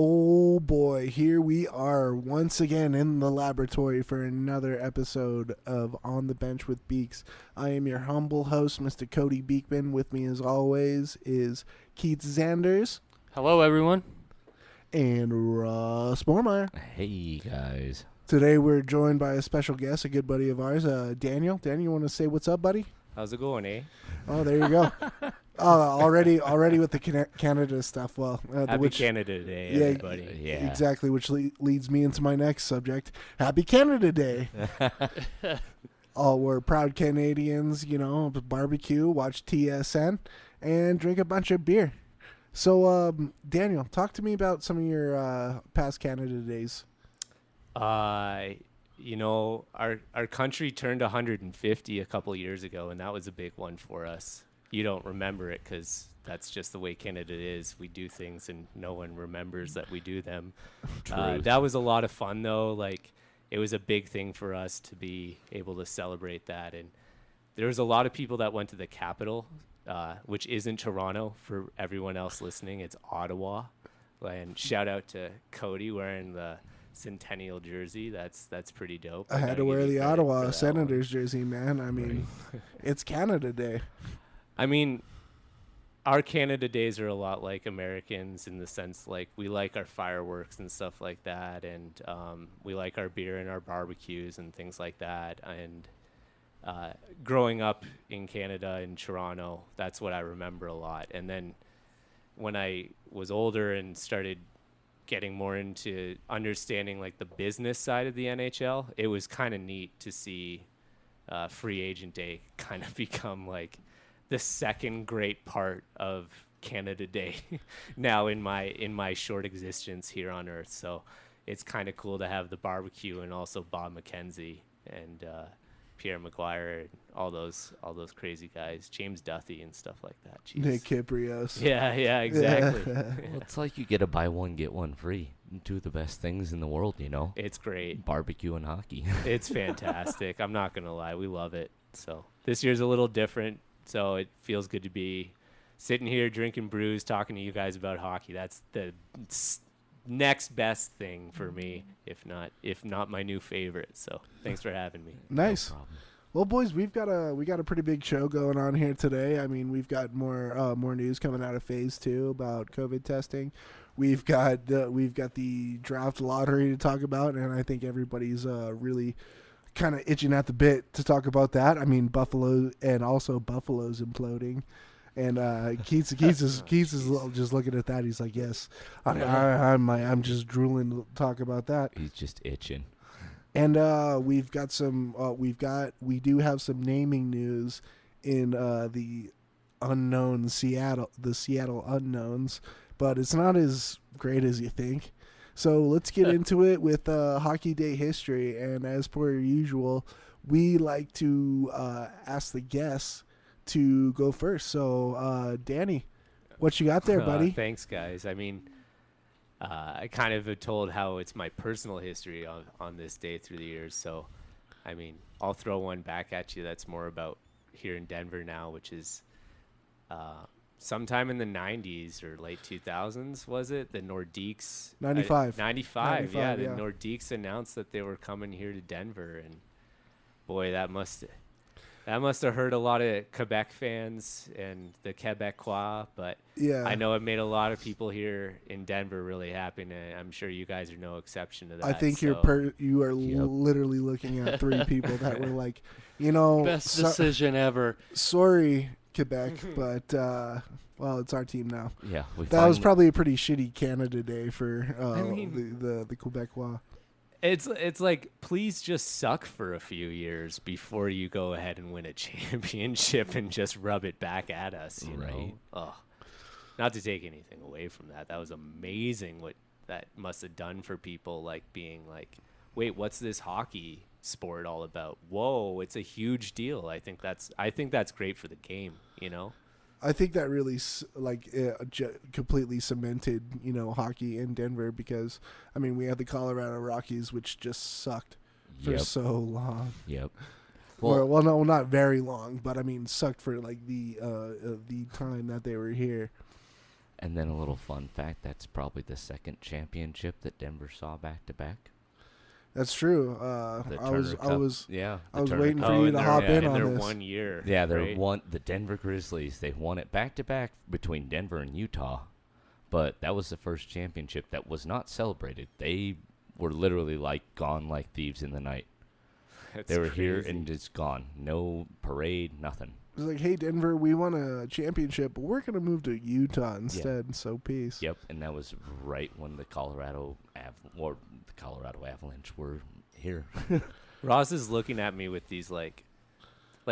Oh boy, here we are once again in the laboratory for another episode of On the Bench with Beeks. I am your humble host, Mr. Cody Beekman. With me as always is Keith Zanders. Hello, everyone. And Russ Bormeyer. Hey, guys. Today we're joined by a special guest, a good buddy of ours, Daniel. Daniel, you want to say what's up, buddy? How's it going, eh? Oh, there you go. Already with the Canada stuff. Well, Happy Canada Day, yeah, everybody. Yeah. Exactly, which leads me into my next subject. Happy Canada Day. We're proud Canadians, barbecue, watch TSN, and drink a bunch of beer. So, Daniel, talk to me about some of your past Canada Days. Our country turned 150 a couple years ago, and that was a big one for us. You don't remember it because that's just the way Canada is. We do things and no one remembers that we do them. That was a lot of fun, though. Like, it was a big thing for us to be able to celebrate that. And there was a lot of people that went to the capital, which isn't Toronto for everyone else listening. It's Ottawa. And shout out to Cody wearing the Centennial jersey. That's pretty dope. I had to wear the Ottawa Senators jersey, man. I mean, It's Canada Day. I mean, our Canada Days are a lot like Americans in the sense, like, we like our fireworks and stuff like that, and we like our beer and our barbecues and things like that. And growing up in Canada, in Toronto, that's what I remember a lot. And then when I was older and started getting more into understanding, like, the business side of the NHL, it was kind of neat to see Free Agent Day kind of become, like, the second great part of Canada Day now in my short existence here on Earth. So it's kind of cool to have the barbecue and also Bob McKenzie and Pierre McGuire and all those crazy guys, James Duthie and stuff like that. Jeez. Nick Kiprios. Yeah, exactly. Well, it's like you get a buy one, get one free. Two of the best things in the world, It's great. Barbecue and hockey. It's fantastic. I'm not going to lie. We love it. So this year's a little different. So it feels good to be sitting here drinking brews, talking to you guys about hockey. That's the next best thing for me, if not my new favorite. So thanks for having me. Nice. No problem. Well, boys, we got a pretty big show going on here today. I mean, we've got more news coming out of Phase 2 about COVID testing. We've got the draft lottery to talk about, and I think everybody's really kind of itching at the bit to talk about that. I mean, Buffalo's imploding, and Keats is just looking at that. He's like, yes, I'm just drooling to talk about that. He's just itching. And we do have some naming news in the Seattle Unknowns, but it's not as great as you think. So let's get into it with Hockey Day history. And as per usual, we like to ask the guests to go first. So, Danny, what you got there, buddy? Thanks, guys. I mean, I kind of have told how it's my personal history on this day through the years. So, I mean, I'll throw one back at you that's more about here in Denver now, which is sometime in the 90s or late 2000s, was it? The Nordiques. 95. 95, yeah. The yeah. Nordiques announced that they were coming here to Denver. And, boy, that must have hurt a lot of Quebec fans and the Quebecois. But yeah, I know it made a lot of people here in Denver really happy. And I'm sure you guys are no exception to that. I think you are literally looking at three people that were like, best decision ever. Sorry, Quebec, but well, it's our team now. Yeah, that was probably a pretty shitty Canada Day for the Quebecois. It's like, please just suck for a few years before you go ahead and win a championship and just rub it back at us, you know? Oh, not to take anything away from that. That was amazing what that must have done for people, like being like, wait, what's this hockey sport all about? Whoa, it's a huge deal. I think that's great for the game, I think that really completely cemented, hockey in Denver because, I mean, we had the Colorado Rockies, which just sucked for so long. Yep. Well, no, not very long, but I mean, sucked for like the time that they were here. And then a little fun fact, that's probably the second championship that Denver saw back-to-back. That's true. The I was Turner Cup. Yeah, I was Turner waiting Cup. for you to hop in in on their this. 1 year. Yeah, they're right? the Denver Grizzlies. They won it back-to-back between Denver and Utah. But that was the first championship that was not celebrated. They were literally like gone like thieves in the night. That's They were here crazy. and it's gone. No parade, nothing. It was like, hey, Denver, we won a championship, but we're going to move to Utah instead, so peace. Yep, and that was right when the Colorado Avalanche were here. Ross is looking at me with these like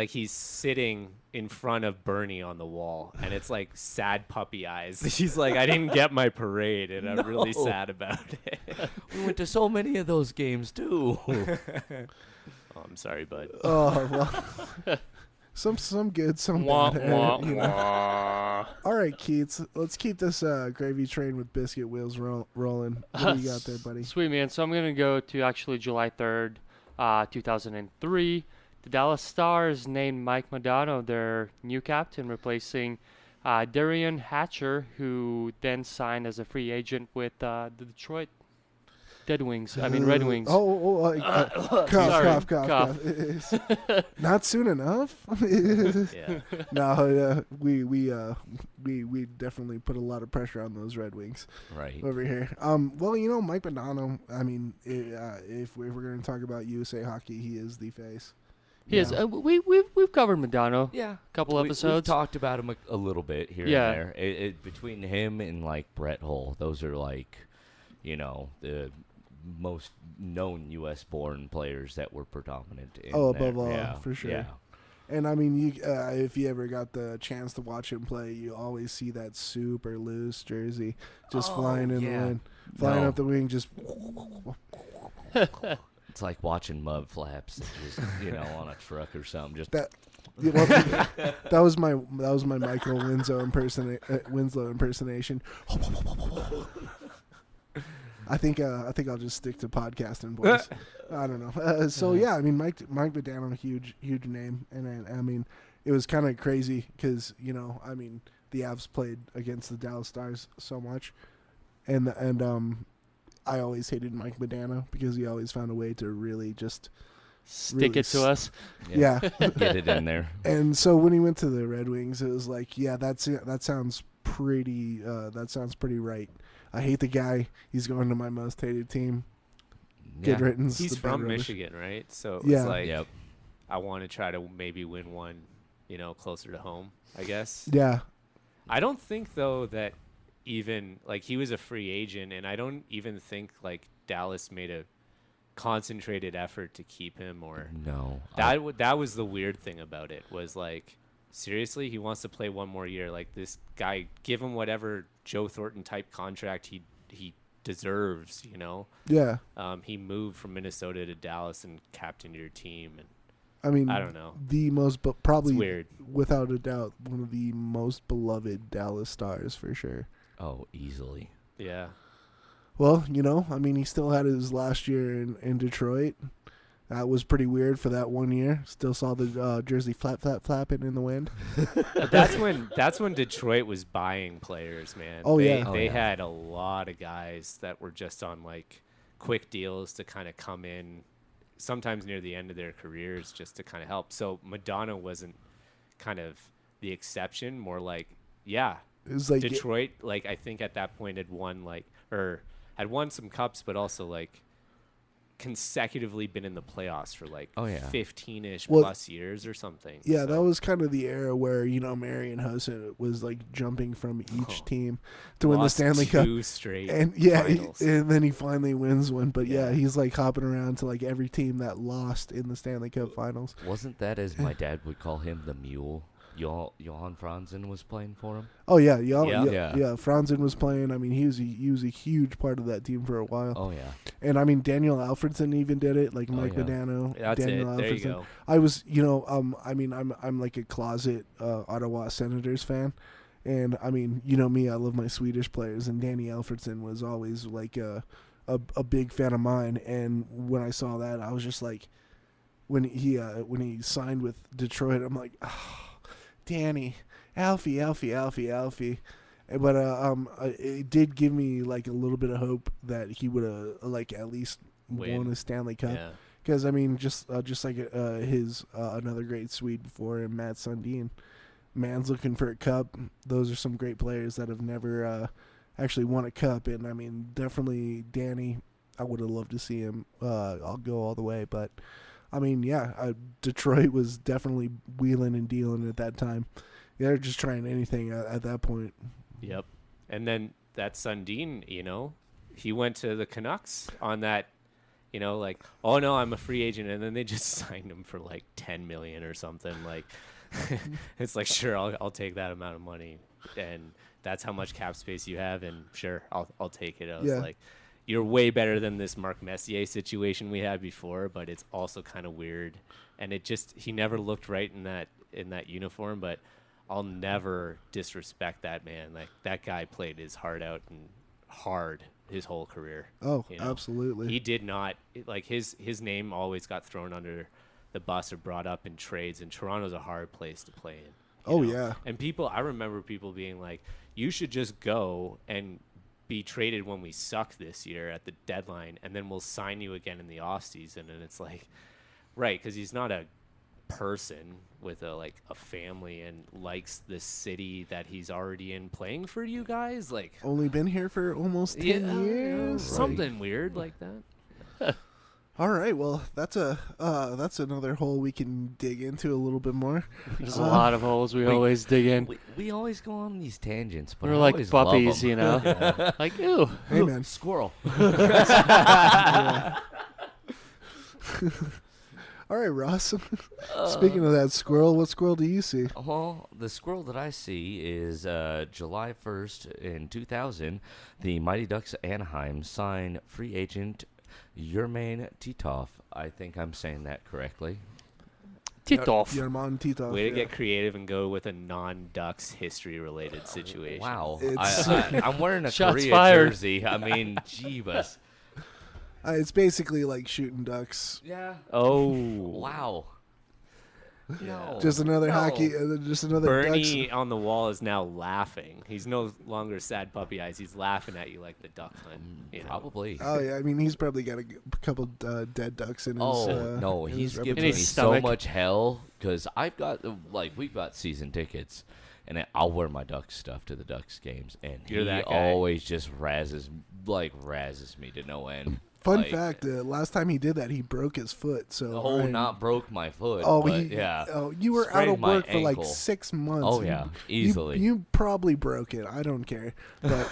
he's sitting in front of Bernie on the wall, and it's like sad puppy eyes. He's like, I didn't get my parade, and I'm really No. sad about it. We went to so many of those games, too. Oh, I'm sorry, bud. Oh, well. Some good, some Wah, bad. wah, you know. wah. All right, Keats, let's keep this gravy train with biscuit wheels rolling. What do you got there, buddy? Sweet, man. So I'm going to go to actually July 3rd, 2003. The Dallas Stars named Mike Modano their new captain, replacing Darian Hatcher, who then signed as a free agent with the Detroit Red Wings. Cough. Not soon enough. Yeah. No, we definitely put a lot of pressure on those Red Wings Right. over here. Well, Mike Modano. I mean, if we're going to talk about USA hockey, he is the face. He is. We've covered Modano. Yeah. A couple We've episodes. talked about him a little bit here Yeah. and there. Between him and, like, Brett Hull, those are, like, the most known U.S.-born players that were predominant in Above there. all, Yeah, for sure. Yeah. And I mean, if you ever got the chance to watch him play, you always see that super loose jersey just flying in the wind, flying up the wing, just. It's like watching mud flaps, just on a truck or something. Just That. That was my Michael Winslow impersonation. I think I'll just stick to podcasting, boys. I don't know. So yeah, I mean Mike Modano, huge name, and I mean it was kind of crazy because I mean the Avs played against the Dallas Stars so much, and I always hated Mike Modano because he always found a way to really just Stick it to us. yeah. get it in there. And so when he went to the Red Wings, it was like, yeah, that sounds pretty right. I hate the guy. He's going to my most hated team. Good riddance. He's the from bad rubbish. Michigan, right? So it Yeah. was like, Yep. I want to try to maybe win one, closer to home, I guess. Yeah. I don't think, though, that even, like, he was a free agent, and I don't even think, like, Dallas made a concentrated effort to keep him, or No. that was the weird thing about it, was like, seriously, he wants to play one more year. Like, this guy, give him whatever Joe Thornton type contract he deserves, Yeah. He moved from Minnesota to Dallas and captained your team, and I mean, I don't know. The most, but probably It's weird. without a doubt, one of the most beloved Dallas Stars for sure. Oh, easily. Yeah. Well, I mean, he still had his last year in Detroit. That was pretty weird for that 1 year. Still saw the jersey flapping in the wind. But that's when Detroit was buying players, man. Oh, they, yeah. They yeah. had a lot of guys that were just on like quick deals to kind of come in, sometimes near the end of their careers, just to kind of help. So Madonna wasn't kind of the exception, more like, yeah, It was like Detroit, like, I think at that point had won some cups, but also like consecutively been in the playoffs for like 15-ish plus years or something. Yeah, So, that was kind of the era where, Marian Hossa was like jumping from each team to win the lost Stanley Cup. 2 straight And yeah, finals. and then he finally wins one. But yeah, Yeah. he's like hopping around to like every team that lost in the Stanley Cup finals. Wasn't that, as my dad would call him, the mule? Johan Franzen was playing for him. Oh yeah, Yeah. Franzen was playing. I mean, he was a huge part of that team for a while. Oh yeah. And I mean, Daniel Alfredson even did it, like Mike yeah. Modano. That's Daniel it. There you Alfredson. go. I was, I mean, I'm like a closet Ottawa Senators fan, and I mean, me, I love my Swedish players, and Danny Alfredson was always like a big fan of mine. And when I saw that, I was just like, when he signed with Detroit, I'm like, oh, Danny, Alfie. But it did give me like a little bit of hope that he would like at least won a Stanley Cup. Yeah. Because I mean, just like his another great Swede before him, Matt Sundin. Man's looking for a cup. Those are some great players that have never actually won a cup. And I mean, definitely Danny. I would have loved to see him. I'll go all the way. But I mean, yeah, Detroit was definitely wheeling and dealing at that time. They're just trying anything at that point. Yep. And then that Sundin, he went to the Canucks on that. Like, oh no, I'm a free agent, and then they just signed him for like $10 million or something. Like, it's like, sure, I'll take that amount of money, and that's how much cap space you have, and sure, I'll take it. I was like, you're way better than this Mark Messier situation we had before, but it's also kind of weird, and he never looked right in that uniform, but I'll never disrespect that man. Like, that guy played his heart out and hard his whole career. Oh, absolutely. He did not like his name always got thrown under the bus or brought up in trades, and Toronto's a hard place to play in. Yeah. And I remember people being like, you should just go and be traded when we suck this year at the deadline, and then we'll sign you again in the off season. And it's like, right, because he's not a person with a family and likes the city that he's already in playing for you guys. Like, only been here for almost 10 years. Something weird like that. All right, well, that's another hole we can dig into a little bit more. There's a lot of holes we always dig in. We always go on these tangents, but We're I like always love puppies, 'em. you know? Yeah. Like, ew. Hey, man. Squirrel. All right, Ross. Speaking of that squirrel, what squirrel do you see? Well, the squirrel that I see is July 1st in 2000, the Mighty Ducks Anaheim signed free agent Yermain Titov. I think I'm saying that correctly. Titov. Yermain Titov. Way to get creative and go with a non-Ducks history-related situation. Wow. It's- I'm wearing a Shots Korea fired. jersey. I mean, jeebus. It's basically like shooting ducks. Yeah. Oh. Wow. No. Just another No. hockey. Just another Bernie ducks. on the wall is now laughing. He's no longer sad puppy eyes. He's laughing at you like the duck hunt. Probably. Oh yeah, I mean he's probably got a couple dead ducks in his. Oh no, in he's his giving repertoire. me his so stomach. much hell because I've got we've got season tickets, and I'll wear my Ducks stuff to the Ducks games, and You're he that guy. always just razzes me to no end. Fun Like, fact: last time he did that, he broke his foot. So not broke my foot. Oh, but yeah. Oh, you were out Sprained of my work for like ankle. 6 months. Oh, and yeah, you- easily. You probably broke it. I don't care. But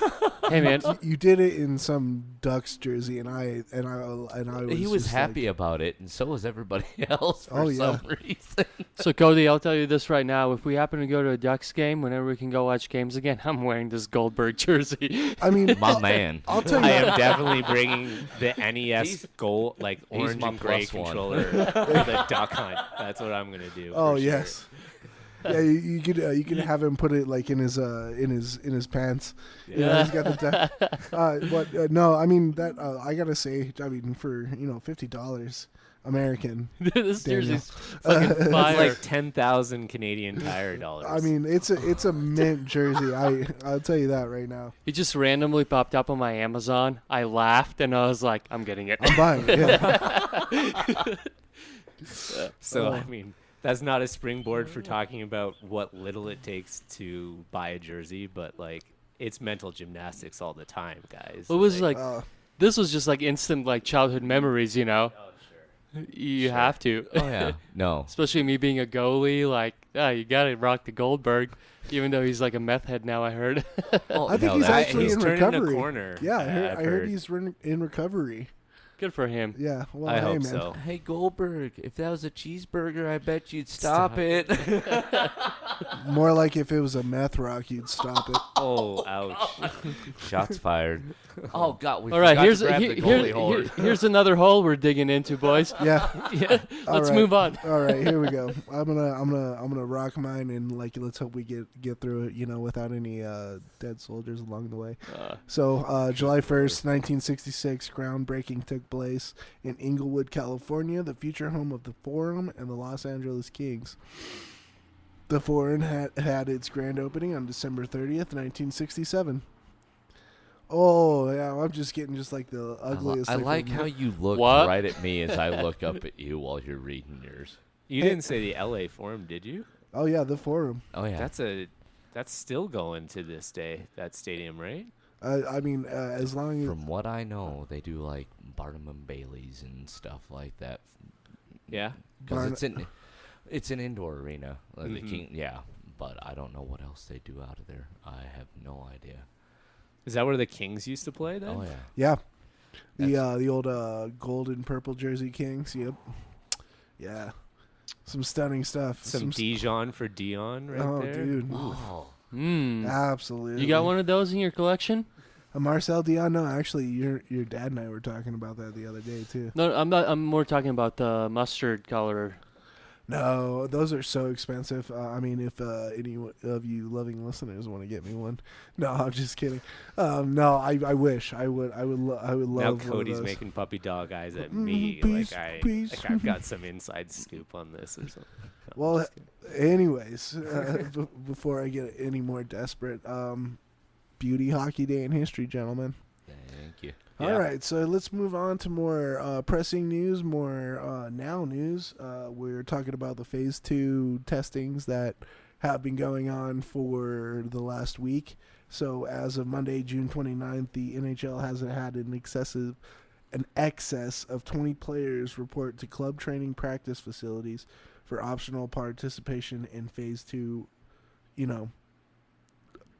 Hey, man. you did it in some Ducks jersey, and I was. He was just happy like, about it, and so was everybody else for Oh, yeah. some reason. So, Cody, I'll tell you this right now. If we happen to go to a Ducks game, whenever we can go watch games again, I'm wearing this Goldberg jersey. I mean, My man. I'll tell you. I am definitely bringing the NES He's- gold, like he's orange my and gray plus one. controller for the duck hunt. That's what I'm gonna do. Oh for sure. yes. Yeah, you could have him put it like in his pants. Yeah, he's got the. No, I mean that I gotta say, I mean for $50 American. This Daniel. jersey's fucking It's fire. like 10,000 Canadian Tire dollars. I mean it's a mint jersey. I'll tell you that right now. It just randomly popped up on my Amazon. I laughed, and I was like, I'm getting it. I'm buying it. Yeah. so I mean, that's not a springboard for talking about what little it takes to buy a jersey, but like it's mental gymnastics all the time, guys. It was like, Uh, this was just like instant like childhood memories, you know? oh sure. You have to. Oh yeah. No. Especially me being a goalie, like, you gotta rock the Goldberg, even though he's like a meth head now, I heard. Oh, I think no, he's that- actually he's in turning a recovery. corner. Yeah, I've I heard he's in recovery. Good for him. Yeah, well, I hey, hope man. so. Hey Goldberg, if that was a cheeseburger, I bet you'd stop it. More like if it was a meth rock, you'd stop it. Oh, ouch. Shots fired. Oh God, we All right, forgot here's to grab the goalie hole. here's another hole we're digging into, boys. Yeah. Yeah, All let's right. move on. All right, here we go. I'm gonna rock mine and like let's hope we get through it, without any dead soldiers along the way. So July 1st, 1966, groundbreaking took place in Inglewood, California, the future home of the Forum and the Los Angeles Kings. The Foreign had its grand opening on December 30th, 1967. Oh, yeah, I'm just getting just like the ugliest. I thing like from- how you look What? right at me as I look up at you while you're reading yours. You Hey- didn't say the LA Forum, did you? Oh, yeah, the Forum. Oh yeah, That's still going to this day. That stadium, right? I mean, as long as... from what I know, they do like Barnum and Bailey's and stuff like that. Yeah. Because it's an indoor arena. Like the Mhm. King, yeah, but I don't know what else they do out of there. I have no idea. Is that where the Kings used to play then? Oh yeah. Yeah. The That's- the old gold and purple jersey Kings. Yep. Yeah. Some stunning stuff. Some Dijon for Dion right oh, there. dude. Oh, Absolutely. You got one of those in your collection? A Marcel Dion? No, actually, your dad and I were talking about that the other day too. No, I'm not. I'm more talking about the mustard color. No, those are so expensive. I mean, if any of you loving listeners want to get me one, no, I'm just kidding. No, I wish I would. I would love. Now one of Cody's those. making puppy dog eyes at me, Peace, peace. like I've got some inside scoop on this or something. No, I'm Well, just kidding. anyways, before I get any more desperate, Beauty Hockey Day in history, gentlemen. thank you. Yeah. All right, so let's move on to more pressing news, more now news. We're talking about the Phase 2 testings that have been going on for the last week. So as of Monday, June 29th, the NHL hasn't had an excess of 20 players report to club training practice facilities for optional participation in Phase 2,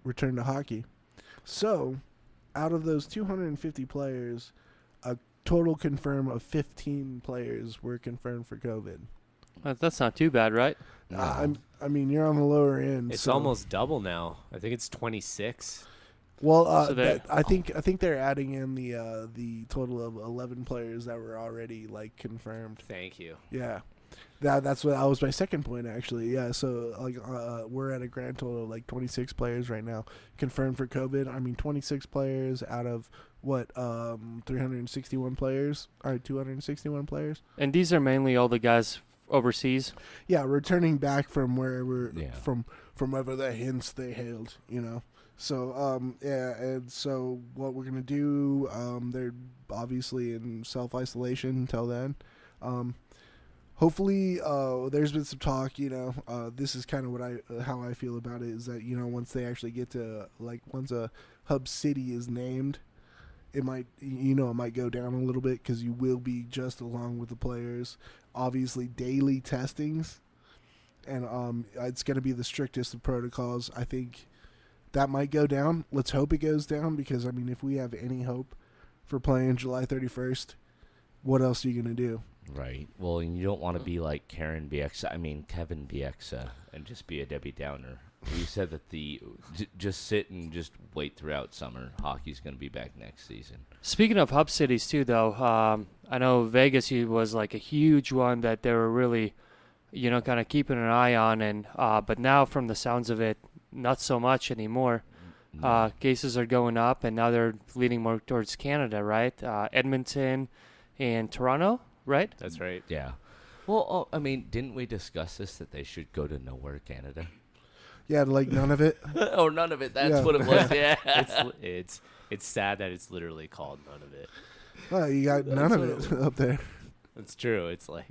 return to hockey. So, out of those 250 players, a total confirm of 15 players were confirmed for COVID. That's not too bad, right? No. I mean, you're on the lower end. It's so- almost double now. I think it's 26. Well, So they- I think they're adding in the total of 11 players that were already like confirmed. Thank you. Yeah, that was my second point actually. Yeah, so like we're at a grand total of like 26 players right now confirmed for COVID. I mean, 26 players out of what 361 players? All right, 261 players. And these are mainly all the guys overseas. Yeah, returning back from wherever Yeah. from wherever the hints they hailed, So yeah, and so what we're gonna do, they're obviously in self-isolation until then. Hopefully, there's been some talk. This is kind of how I feel about it is that once they actually get to once a hub city is named, it might go down a little bit because you will be just along with the players. Obviously, daily testings, and it's going to be the strictest of protocols. I think that might go down. Let's hope it goes down because, I mean, if we have any hope for playing July 31st, what else are you going to do? Right. Well, and you don't want to be like Kevin Bieksa, and just be a Debbie Downer. You said that just sit and just wait throughout summer. Hockey's going to be back next season. Speaking of hub cities too, though, I know Vegas was like a huge one that they were really, kind of keeping an eye on, and but now from the sounds of it, not so much anymore. Cases are going up, and now they're leaning more towards Canada, right? Edmonton and Toronto, right? That's right. Yeah. Well, I mean, didn't we discuss this that they should go to nowhere, Canada? Yeah, like none of it. Or none of it. That's Yeah. what it was. Yeah. It's sad that it's literally called none of it. Oh, you got none of it up there. It's true. It's like,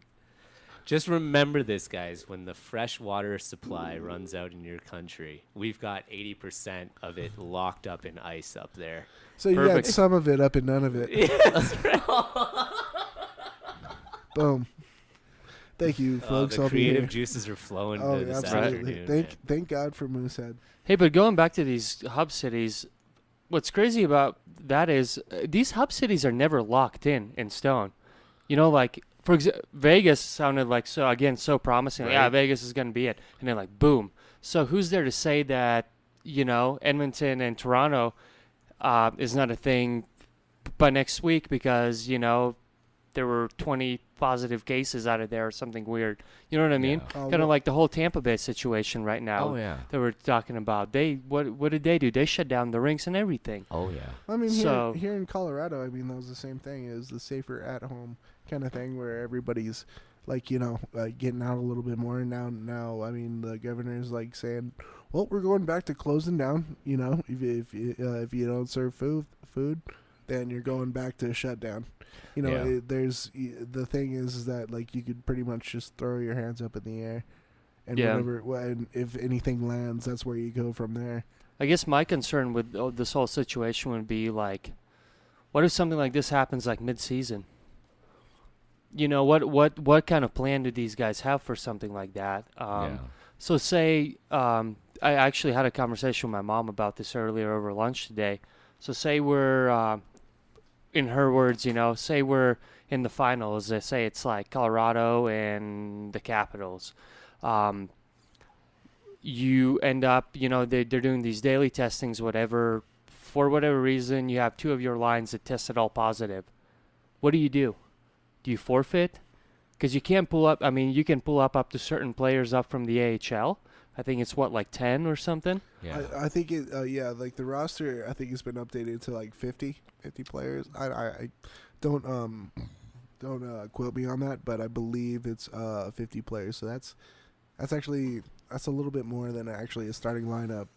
just remember this, guys. When the fresh water supply runs out in your country, we've got 80% of it locked up in ice up there. So you got Perfect. some of it up and none of it. Boom. Thank you, folks. The I'll be creative here. juices are flowing Oh, to this absolutely. afternoon. Thank God for Moosehead. Hey, but going back to these hub cities, what's crazy about that is these hub cities are never locked in stone. Like, for example, Vegas sounded like so promising. Like, yeah, Right. Vegas is going to be it. And then like, boom. So who's there to say that, Edmonton and Toronto is not a thing by next week because, there were 20 positive cases out of there or something weird. You know what I mean? Yeah. Oh, Kind of like the whole Tampa Bay situation right now. Oh, yeah. That we're talking about. What did they do? They shut down the rinks and everything. Oh, yeah. I mean, So- here in Colorado, I mean, that was the same thing. It was the safer at home kind of thing where everybody's like getting out a little bit more. And now I mean the governor's like saying, well, we're going back to closing down. If you don't serve food, then you're going back to shutdown. Yeah. The thing is that like you could pretty much just throw your hands up in the air, and Yeah. and if anything lands, that's where you go from there. I guess my concern with this whole situation would be like, what if something like this happens like mid-season? What kind of plan do these guys have for something like that? Yeah. So say, I actually had a conversation with my mom about this earlier over lunch today. So say we're, in her words, say we're in the finals. They say it's like Colorado and the Capitals. You end up, they're doing these daily testings, whatever. For whatever reason, you have two of your lines that tested all positive. What do? Do you forfeit? Because you can't pull up. I mean, you can pull up to certain players up from the AHL. I think it's like 10 or something. Yeah. I think it. Like the roster, I think it's been updated to like 50 players. I don't quote me on that, but I believe it's 50 players. So that's a little bit more than actually a starting lineup.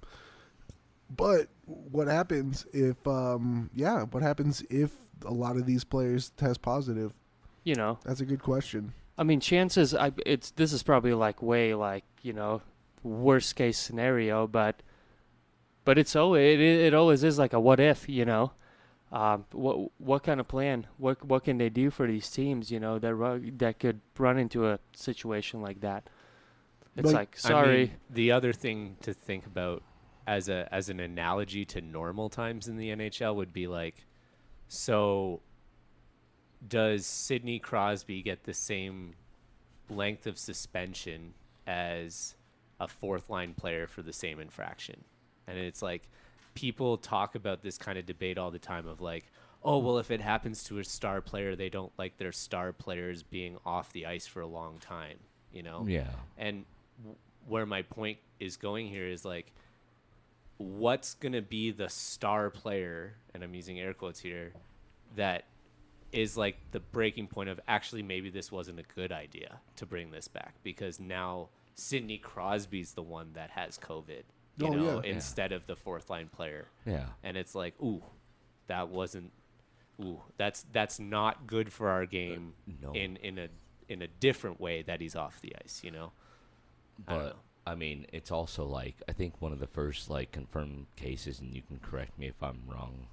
But what happens if what happens if a lot of these players test positive? That's a good question. I mean, chances. This is probably like way worst case scenario, but it always is like a what if. What kind of plan? What can they do for these teams? That could run into a situation like that. It's like sorry. I mean, the other thing to think about as an analogy to normal times in the NHL would be like, so does Sidney Crosby get the same length of suspension as a fourth line player for the same infraction? And it's like, people talk about this kind of debate all the time of like, oh, well, if it happens to a star player, they don't like their star players being off the ice for a long time, Yeah. And where my point is going here is like, what's going to be the star player, and I'm using air quotes here, that is like the breaking point of actually maybe this wasn't a good idea to bring this back, because now Sidney Crosby's the one that has COVID, instead of the fourth line player. Yeah. And it's like, that's not good for our game No. in a different way that he's off the ice, I don't But know. I mean, it's also like, I think one of the first like confirmed cases, and you can correct me if I'm wrong.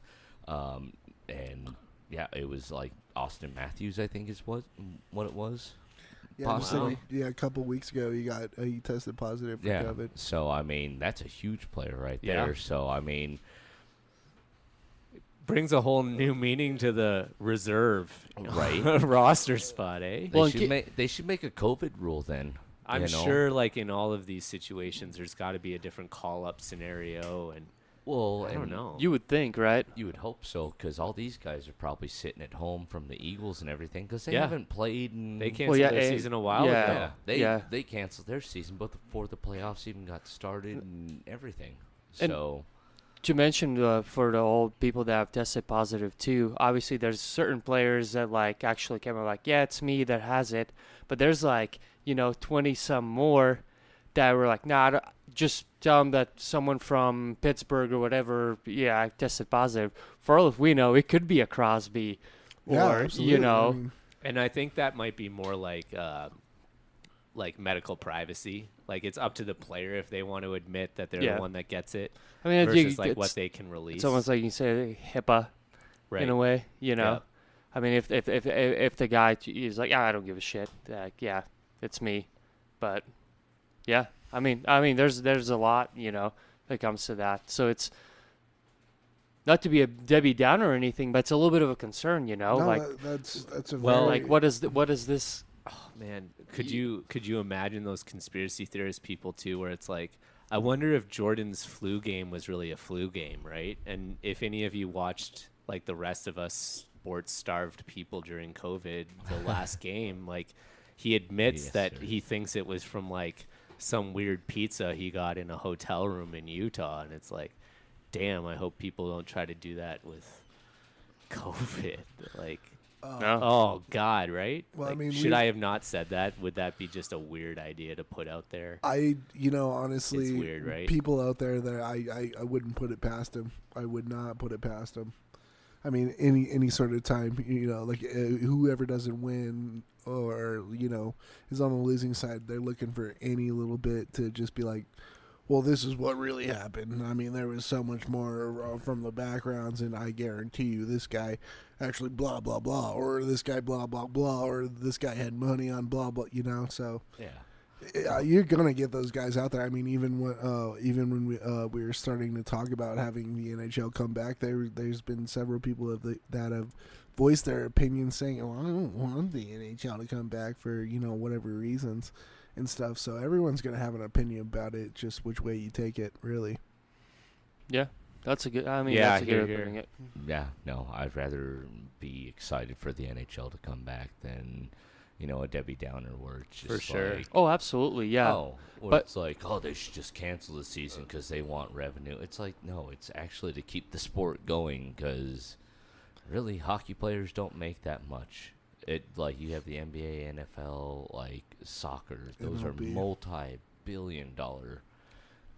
And yeah, it was like Austin Matthews, I think is what it was. Yeah, Possibly. a couple weeks ago he tested positive for COVID. So I mean, that's a huge player right Yeah. there. So I mean, Brings a whole new meaning to the reserve Right. roster spot, eh? they should make a COVID rule then. I'm sure, like in all of these situations, there's got to be a different call-up scenario, and Well, I don't and know. You would think, right? You would hope so, because all these guys are probably sitting at home from the Eagles and everything, because they Yeah. haven't played. And They canceled their season a while yeah. ago. They canceled their season before the playoffs even got started and everything. And- So You mentioned for the old people that have tested positive too. Obviously, there's certain players that like actually came out like, yeah, it's me that has it. But there's like 20 some more that were like, nah, just tell them that someone from Pittsburgh or whatever, yeah, I tested positive. For all of we know, it could be a Crosby, Yeah, or absolutely. I mean, And I think that might be more like medical privacy. Like it's up to the player if they want to admit that they're Yeah. the one that gets it, I mean, versus like what they can release. It's almost like you can say HIPAA right. in a way, Yeah. I mean, if the guy is like, I don't give a shit, yeah, it's me, but yeah, I mean, there's a lot, that comes to that. So it's not to be a Debbie Downer or anything, but it's a little bit of a concern, no, like, that's a Well, very, like what is this? Oh man, could you imagine those conspiracy theorist people too, where it's like, I wonder if Jordan's flu game was really a flu game, right? And if any of you watched like the rest of us sports starved people during COVID, the last game, like he admits Yes, that sir. he thinks it was from like some weird pizza he got in a hotel room in Utah, and it's like, damn, I hope people don't try to do that with COVID. Like, No. Oh God, right? Well, I Like, mean, should we've- I have not said that? Would that be just a weird idea to put out there? Honestly, It's weird, right? people out there that I wouldn't put it past him. I would not put it past him. I mean, any sort of time, like whoever doesn't win or is on the losing side, they're looking for any little bit to just be like, well, this is what really happened. I mean, there was so much more from the backgrounds, and I guarantee you this guy actually blah, blah, blah, or this guy blah, blah, blah, or this guy had money on blah, blah, so Yeah. you're going to get those guys out there. I mean, even when we were starting to talk about having the NHL come back, there's been several people that have voiced their opinions saying, well, I don't want the NHL to come back for, whatever reasons and stuff. So everyone's going to have an opinion about it, just which way you take it, really. Yeah, that's a good. I mean, Yeah, that's a good way here. of putting it. Yeah, no, I'd rather be excited for the NHL to come back than, a Debbie Downer where it's just For sure. like, Oh, absolutely. Yeah. oh, where but- it's like, oh, they should just cancel the season because they want revenue. It's like, no, it's actually to keep the sport going because really hockey players don't make that much. Like you have the NBA, NFL, like soccer. Those are MLB. multi-billion-dollar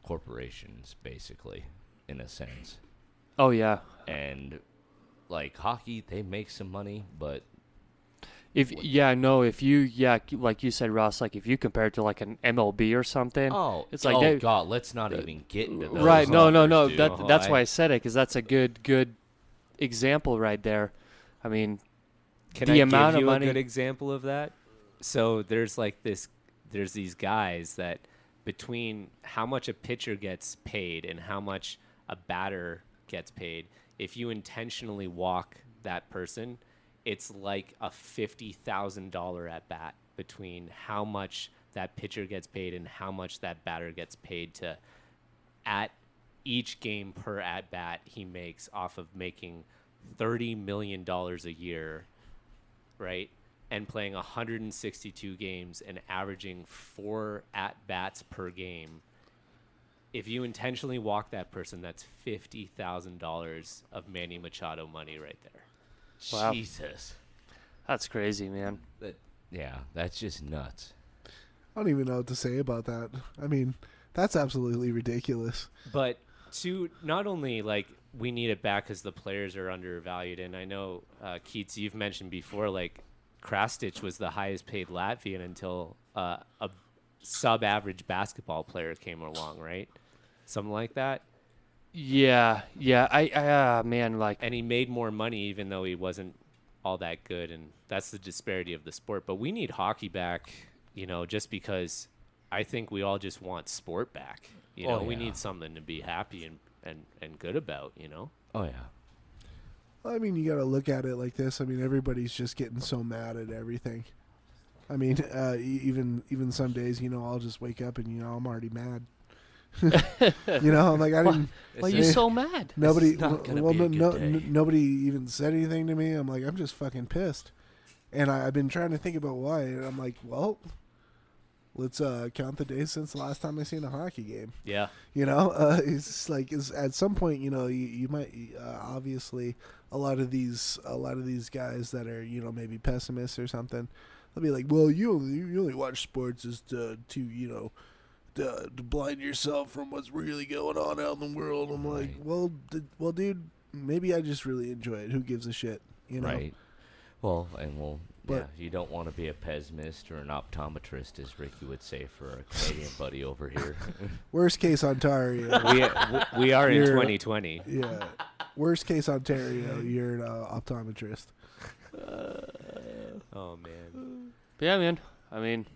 corporations, basically, in a sense. Oh yeah. And like hockey, they make some money, but If like you said, Ross, like if you compare it to like an MLB or something. it's like like, they- God, let's not even get into those. Right. No. numbers, dude. That's why I said it, because that's a good example right there. I mean, Can the I amount give of you money. a good example of that? So there's these guys that between how much a pitcher gets paid and how much a batter gets paid, if you intentionally walk that person, it's like a $50,000 at bat between how much that pitcher gets paid and how much that batter gets paid to at each game per at bat he makes off of making $30 million a year, right? And playing 162 games and averaging 4 at bats per game. If you intentionally walk that person, that's $50,000 of Manny Machado money right there. Wow. Jesus. That's crazy, man. Yeah, that's just nuts. I don't even know what to say about that. I mean, that's absolutely ridiculous. But to not only like we need it back because the players are undervalued, and I know Keats, you've mentioned before, like Krastic was the highest paid Latvian until a sub-average basketball player came along, right? Something like that. Yeah. I man, like And he made more money even though he wasn't all that good, and that's the disparity of the sport. But we need hockey back, just because I think we all just want sport back. Oh, We yeah. need something to be happy and good about, Oh, yeah. I mean, you got to look at it like this. I mean, everybody's just getting so mad at everything. I mean, even some days, I'll just wake up and I'm already mad. I'm like, I didn't. why are you so mad? Nobody. It's not gonna Well, be a good day. nobody even said anything to me. I'm like, I'm just fucking pissed, and I've been trying to think about why. And I'm like, well, let's count the days since the last time I seen a hockey game. Yeah. It's just like at some point, you might obviously a lot of these guys that are maybe pessimists or something, they'll be like, well, you only watch sports as to blind yourself from what's really going on out in the world. I'm like, Right. well, dude, maybe I just really enjoy it. Who gives a shit? Right. Well, But- you don't want to be a pessimist or an optometrist, as Ricky would say for our Canadian buddy over here. Worst case Ontario. we are in You're- 2020. Yeah. Worst case Ontario. You're an optometrist. Oh man. But yeah, man. I mean,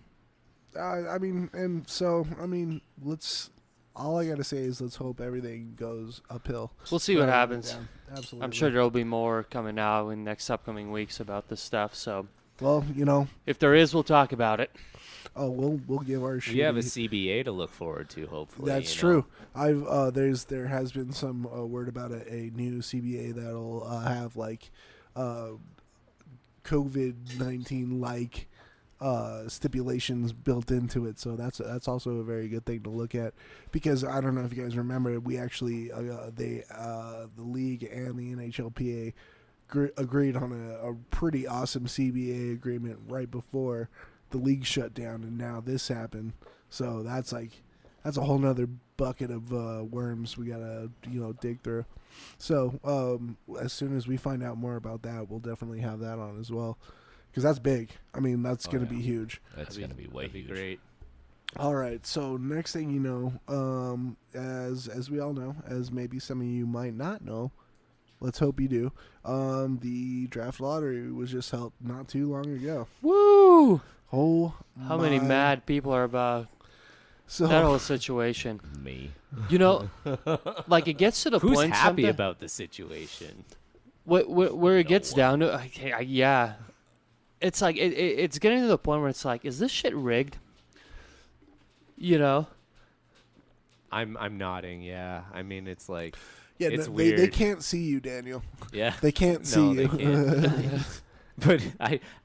let's. All I gotta say is let's hope everything goes uphill. we'll see what rather than happens. down. Absolutely. I'm sure there'll be more coming out in next upcoming weeks about this stuff. So Well, if there is, we'll talk about it. we'll give our. We have a shitty- CBA to look forward to, hopefully. That's true. There has been some word about a new CBA that'll have like COVID-19 like stipulations built into it. So that's also a very good thing to look at, because I don't know if you guys remember, we actually the league and the NHLPA agreed on a pretty awesome CBA agreement right before the league shut down, and now this happened. So that's a whole nother bucket of worms we gotta dig through. So as soon as we find out more about that, we'll definitely have that on as well, because that's big. I mean, that's gonna be huge. That's going to be way huge. Great. All right, so next thing you know, as we all know, as maybe some of you might not know, let's hope you do, the draft lottery was just held not too long ago. Woo! Oh, How many mad people are about that whole situation? Me. Like it gets to the Who's point. happy about the situation? Where it gets down to, yeah, it's like it's getting to the point where it's like, is this shit rigged? I'm nodding. Yeah, I mean it's like Yeah, weird. they can't see you, Daniel. Yeah, They can't see they you. can't. But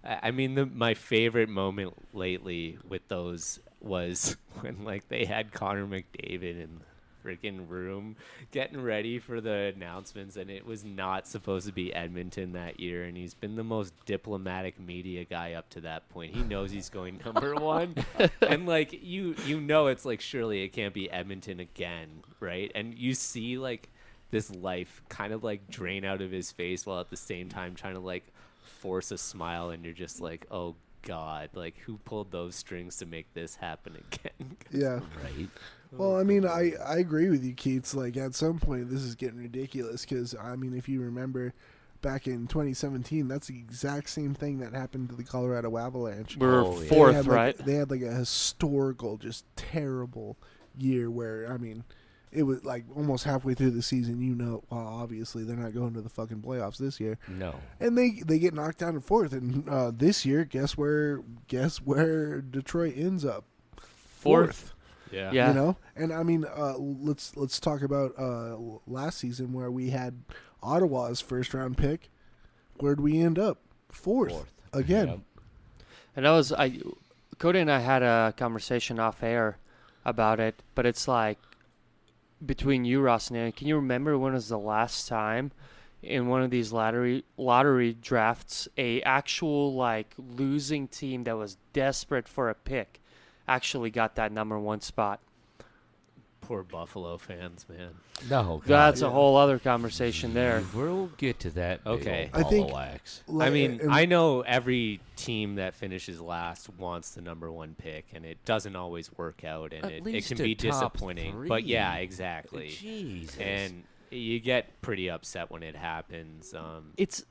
I mean my favorite moment lately with those was when like they had Connor McDavid in the freaking room getting ready for the announcements, and it was not supposed to be Edmonton that year, and he's been the most diplomatic media guy up to that point. He knows he's going number one, and like it's like surely it can't be Edmonton again, right? And you see like this life kind of like drain out of his face while at the same time trying to like force a smile, and you're just like, oh God, like who pulled those strings to make this happen again? Yeah. Right. Well, I mean, I agree with you, Keats. Like, at some point, this is getting ridiculous because, I mean, if you remember back in 2017, that's the exact same thing that happened to the Colorado Avalanche. We're Oh, yeah. fourth, right? They had, like, a historical, just terrible year where, I mean, it was, like, almost halfway through the season, well, obviously, they're not going to the fucking playoffs this year. No. And they get knocked down in fourth. And this year, guess where Detroit ends up? Fourth. Yeah. You know, and I mean, let's talk about last season where we had Ottawa's first round pick. Where'd we end up? Fourth. Again. Yep. And that was Cody and I had a conversation off air about it, but it's like between you, Ross, and Aaron, can you remember when was the last time in one of these lottery drafts a actual like losing team that was desperate for a pick actually got that number one spot? Poor Buffalo fans, man. No. God. That's a whole other conversation there. We'll get to that. Okay. Big old I think- ball of wax. I mean, I know every team that finishes last wants the number one pick, and it doesn't always work out, and At it least can a be top disappointing. three. But yeah, exactly. Jesus. And you get pretty upset when it happens.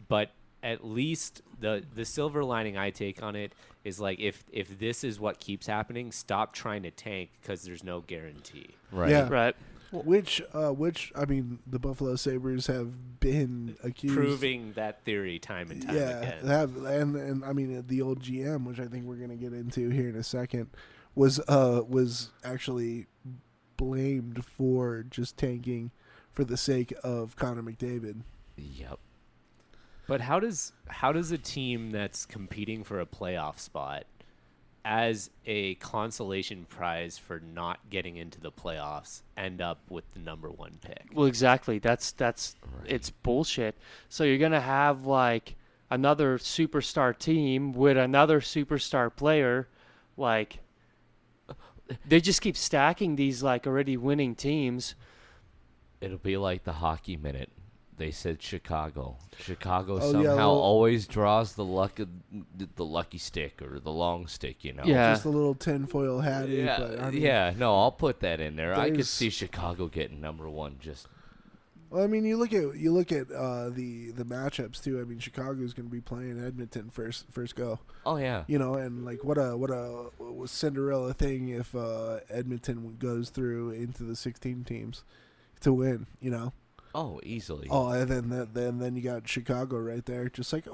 But at least the silver lining I take on it is like if this is what keeps happening, stop trying to tank because there's no guarantee. right. Yeah. Right. Which I mean, the Buffalo Sabres have been accused. Proving that theory time and time Yeah, again. they have, and I mean, the old GM, which I think we're gonna get into here in a second, was actually blamed for just tanking for the sake of Connor McDavid. Yep. But how does a team that's competing for a playoff spot as a consolation prize for not getting into the playoffs end up with the number one pick? Well, exactly. That's it's bullshit. So you're gonna have like another superstar team with another superstar player, like they just keep stacking these like already winning teams. It'll be like the hockey minute. They said Chicago. Chicago Oh, somehow yeah, well- always draws the lucky stick or the long stick, you know. Yeah. Just a little tinfoil hat. Yeah, But, I mean, no, I'll put that in there. I could there's- see Chicago getting number one. Just Well, I mean, you look at the matchups too. I mean, Chicago's going to be playing Edmonton first go. oh yeah, You know, and like what a Cinderella thing if Edmonton goes through into the 16 teams to win. You know. oh easily. Oh, and then you got Chicago right there, just like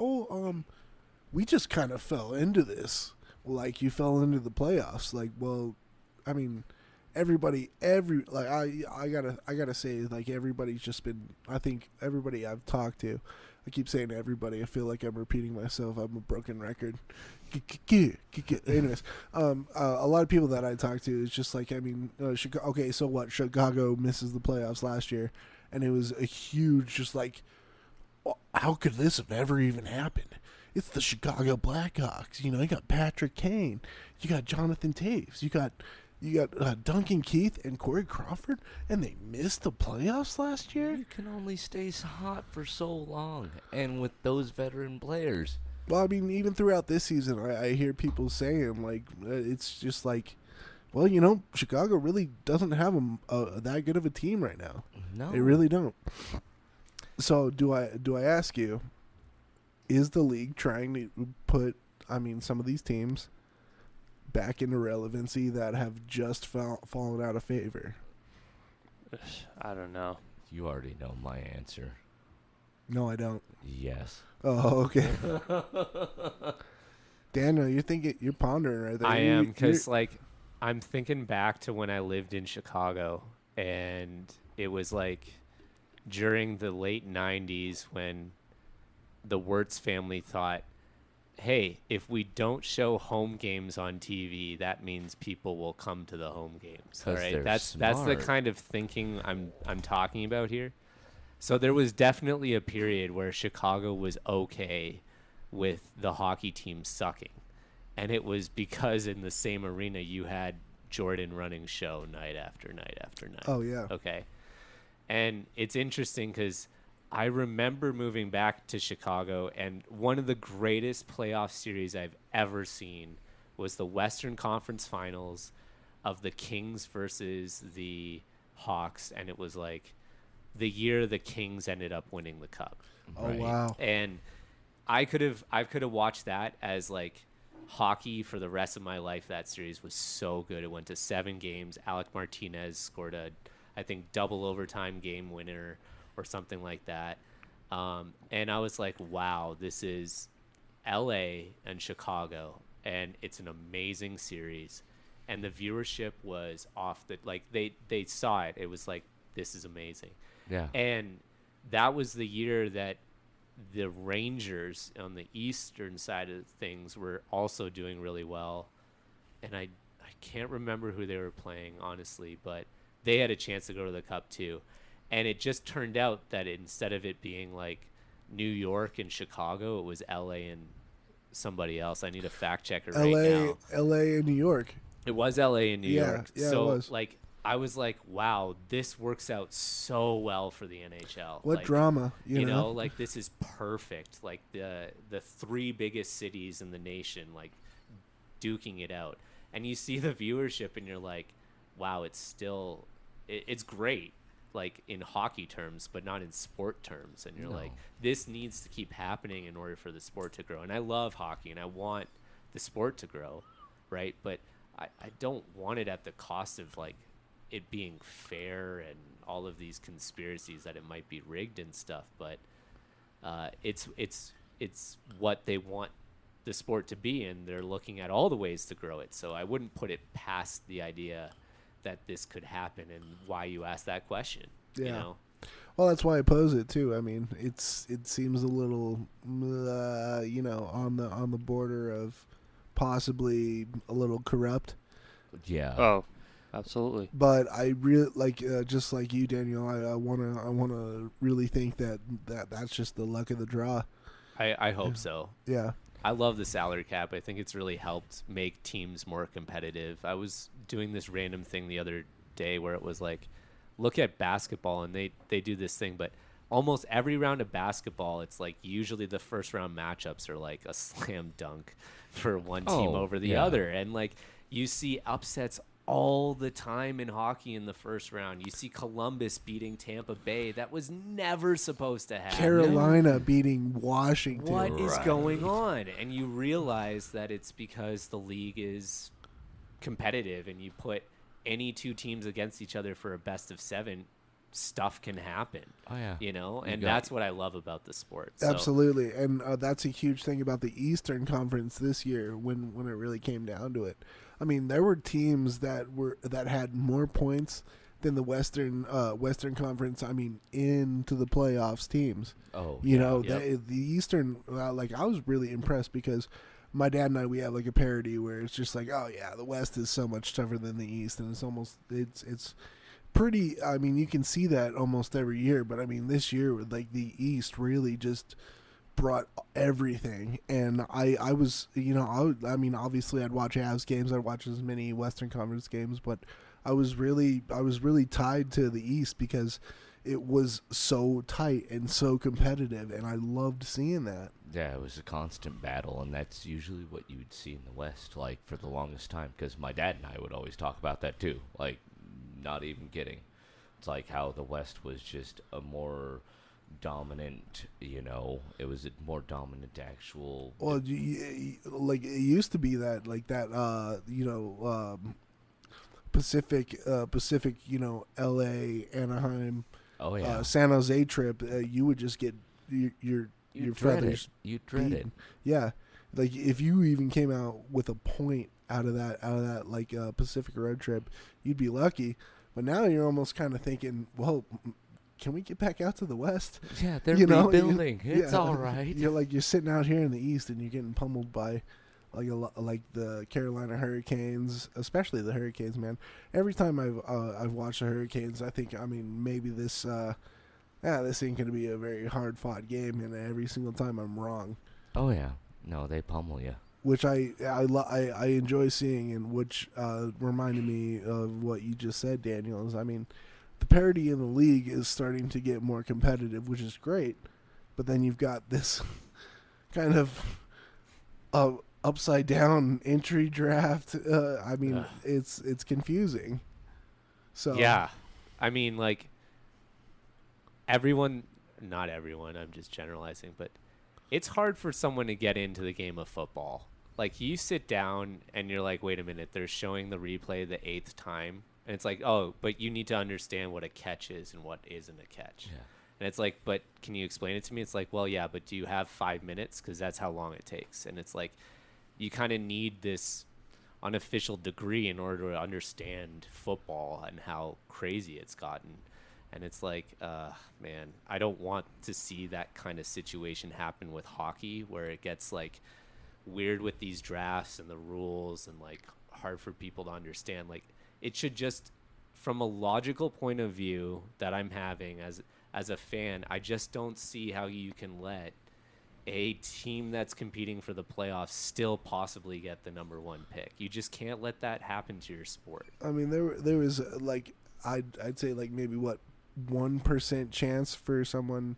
we just kind of fell into this. Like you fell into the playoffs. Like, well, I mean, I gotta say, like everybody's just been. I think everybody I've talked to, I keep saying everybody. I feel like I'm repeating myself. I'm a broken record. Anyways, a lot of people that I talk to is just like, I mean, okay, so what? Chicago misses the playoffs last year. And it was a huge, just like, how could this have ever even happened? It's the Chicago Blackhawks. You got Patrick Kane, you got Jonathan Taves, you got Duncan Keith and Corey Crawford, and they missed the playoffs last year. You can only stay hot for so long, and with those veteran players. Well, I mean, even throughout this season, I hear people saying like it's just like, well, Chicago really doesn't have that good of a team right now. No, They really don't. So do I ask you? Is the league trying to put, some of these teams back into relevancy that have just fallen out of favor? I don't know. You already know my answer. No, I don't. Yes. Oh, okay. Daniel, you're pondering right there. I am, because I'm thinking back to when I lived in Chicago, and it was like during the late 90s when the Wirtz family thought, hey, if we don't show home games on TV, that means people will come to the home games. All right, that's the smart. kind of thinking I'm talking about here. So there was definitely a period where Chicago was okay with the hockey team sucking, and it was because in the same arena you had Jordan running show night after night after night. Oh yeah. Okay, and it's interesting because I remember moving back to Chicago, and one of the greatest playoff series I've ever seen was the Western Conference Finals of the Kings versus the Hawks, and it was like the year the Kings ended up winning the cup. Oh Right. wow. And I could have watched that as like hockey for the rest of my life. That series was so good. It went to 7 games. Alec Martinez scored I think double overtime game winner or something like that. And I was like, wow, this is LA and Chicago, and it's an amazing series. And the viewership was off the, like they saw it. It was like, this is amazing. Yeah. And that was the year that the Rangers on the eastern side of things were also doing really well. And I can't remember who they were playing, honestly, but they had a chance to go to the cup too. And it just turned out that instead of it being like New York and Chicago, it was LA and somebody else. I need a fact checker right now. LA and New York. It was LA and New York. Yeah, so it was. like I was like, wow, this works out so well for the NHL. What like, drama, you know, like this is perfect. Like the 3 biggest cities in the nation, like duking it out, and you see the viewership, and you're like, wow, it's great, like in hockey terms, but not in sport terms. And you're like, this needs to keep happening in order for the sport to grow. And I love hockey, and I want the sport to grow, right? But I don't want it at the cost of like it being fair and all of these conspiracies that it might be rigged and stuff. But it's what they want the sport to be, and they're looking at all the ways to grow it. So I wouldn't put it past the idea that this could happen, and why you asked that question. Yeah. You know? Well, that's why I pose it too. I mean, it seems a little, on the border of possibly a little corrupt. Yeah. Oh, absolutely. But I really just like you, Daniel. I wanna really think that's just the luck of the draw. I hope so. Yeah. I love the salary cap. I think it's really helped make teams more competitive. I was doing this random thing the other day where it was like, look at basketball, and they do this thing, but almost every round of basketball, it's like usually the first round matchups are like a slam dunk for one team over the other. And like you see upsets all the time in hockey in the first round. You see Columbus beating Tampa Bay. That was never supposed to happen. Carolina beating Washington. What is going on? And you realize that it's because the league is competitive, and you put any 2 teams against each other for a best of 7, stuff can happen. Oh yeah. You know, and that's what I love about the sport. So. Absolutely, and that's a huge thing about the Eastern Conference this year when it really came down to it. I mean, there were teams that had more points than the Western Conference. I mean, into the playoffs teams. Oh, the Eastern. I was really impressed because my dad and I, we have like a parody where it's just like, oh yeah, the West is so much tougher than the East, and it's pretty. I mean, you can see that almost every year, but I mean, this year, like the East really just brought everything, and I was, I mean, obviously I'd watch Avs games, I'd watch as many Western Conference games, but I was really tied to the East because it was so tight and so competitive, and I loved seeing that. Yeah, it was a constant battle, and that's usually what you would see in the West, like, for the longest time, because my dad and I would always talk about that, too. Like, not even kidding. It's like how the West was just a more dominant, it was a more dominant actual... Well, like, it used to be that, like, that, Pacific, L.A., Anaheim, Oh, yeah. San Jose trip, you would just get your feathers. You dread it. beaten. Yeah, like if you even came out with a point out of that like Pacific road trip, you'd be lucky. But now you're almost kind of thinking, well, can we get back out to the West? Yeah, they're rebuilding. It's all right. You're sitting out here in the East and you're getting pummeled by like the Carolina Hurricanes, especially the Hurricanes, man. Every time I've watched the Hurricanes, I think, I mean, maybe this ain't gonna be a very hard fought game, and every single time I'm wrong. Oh yeah, no, they pummel you. Which I enjoy seeing, and which reminded me of what you just said, Daniel. Is, I mean, the parity in the league is starting to get more competitive, which is great. But then you've got this kind of upside down entry draft. I mean, it's confusing. So yeah, I mean, like, not everyone, I'm just generalizing, but it's hard for someone to get into the game of football. Like, you sit down and you're like, wait a minute, they're showing the replay the 8th time, and it's like, oh, but you need to understand what a catch is and what isn't a catch. Yeah. And it's like, but can you explain it to me? It's like, well, yeah, but do you have 5 minutes? Because that's how long it takes. And it's like, you kind of need this unofficial degree in order to understand football and how crazy it's gotten. And it's like, man, I don't want to see that kind of situation happen with hockey, where it gets like weird with these drafts and the rules and like hard for people to understand. Like, it should just, from a logical point of view that I'm having as a fan, I just don't see how you can let a team that's competing for the playoffs still possibly get the number 1 pick. You just can't let that happen to your sport. I mean, there was like I'd say like maybe 1% chance for someone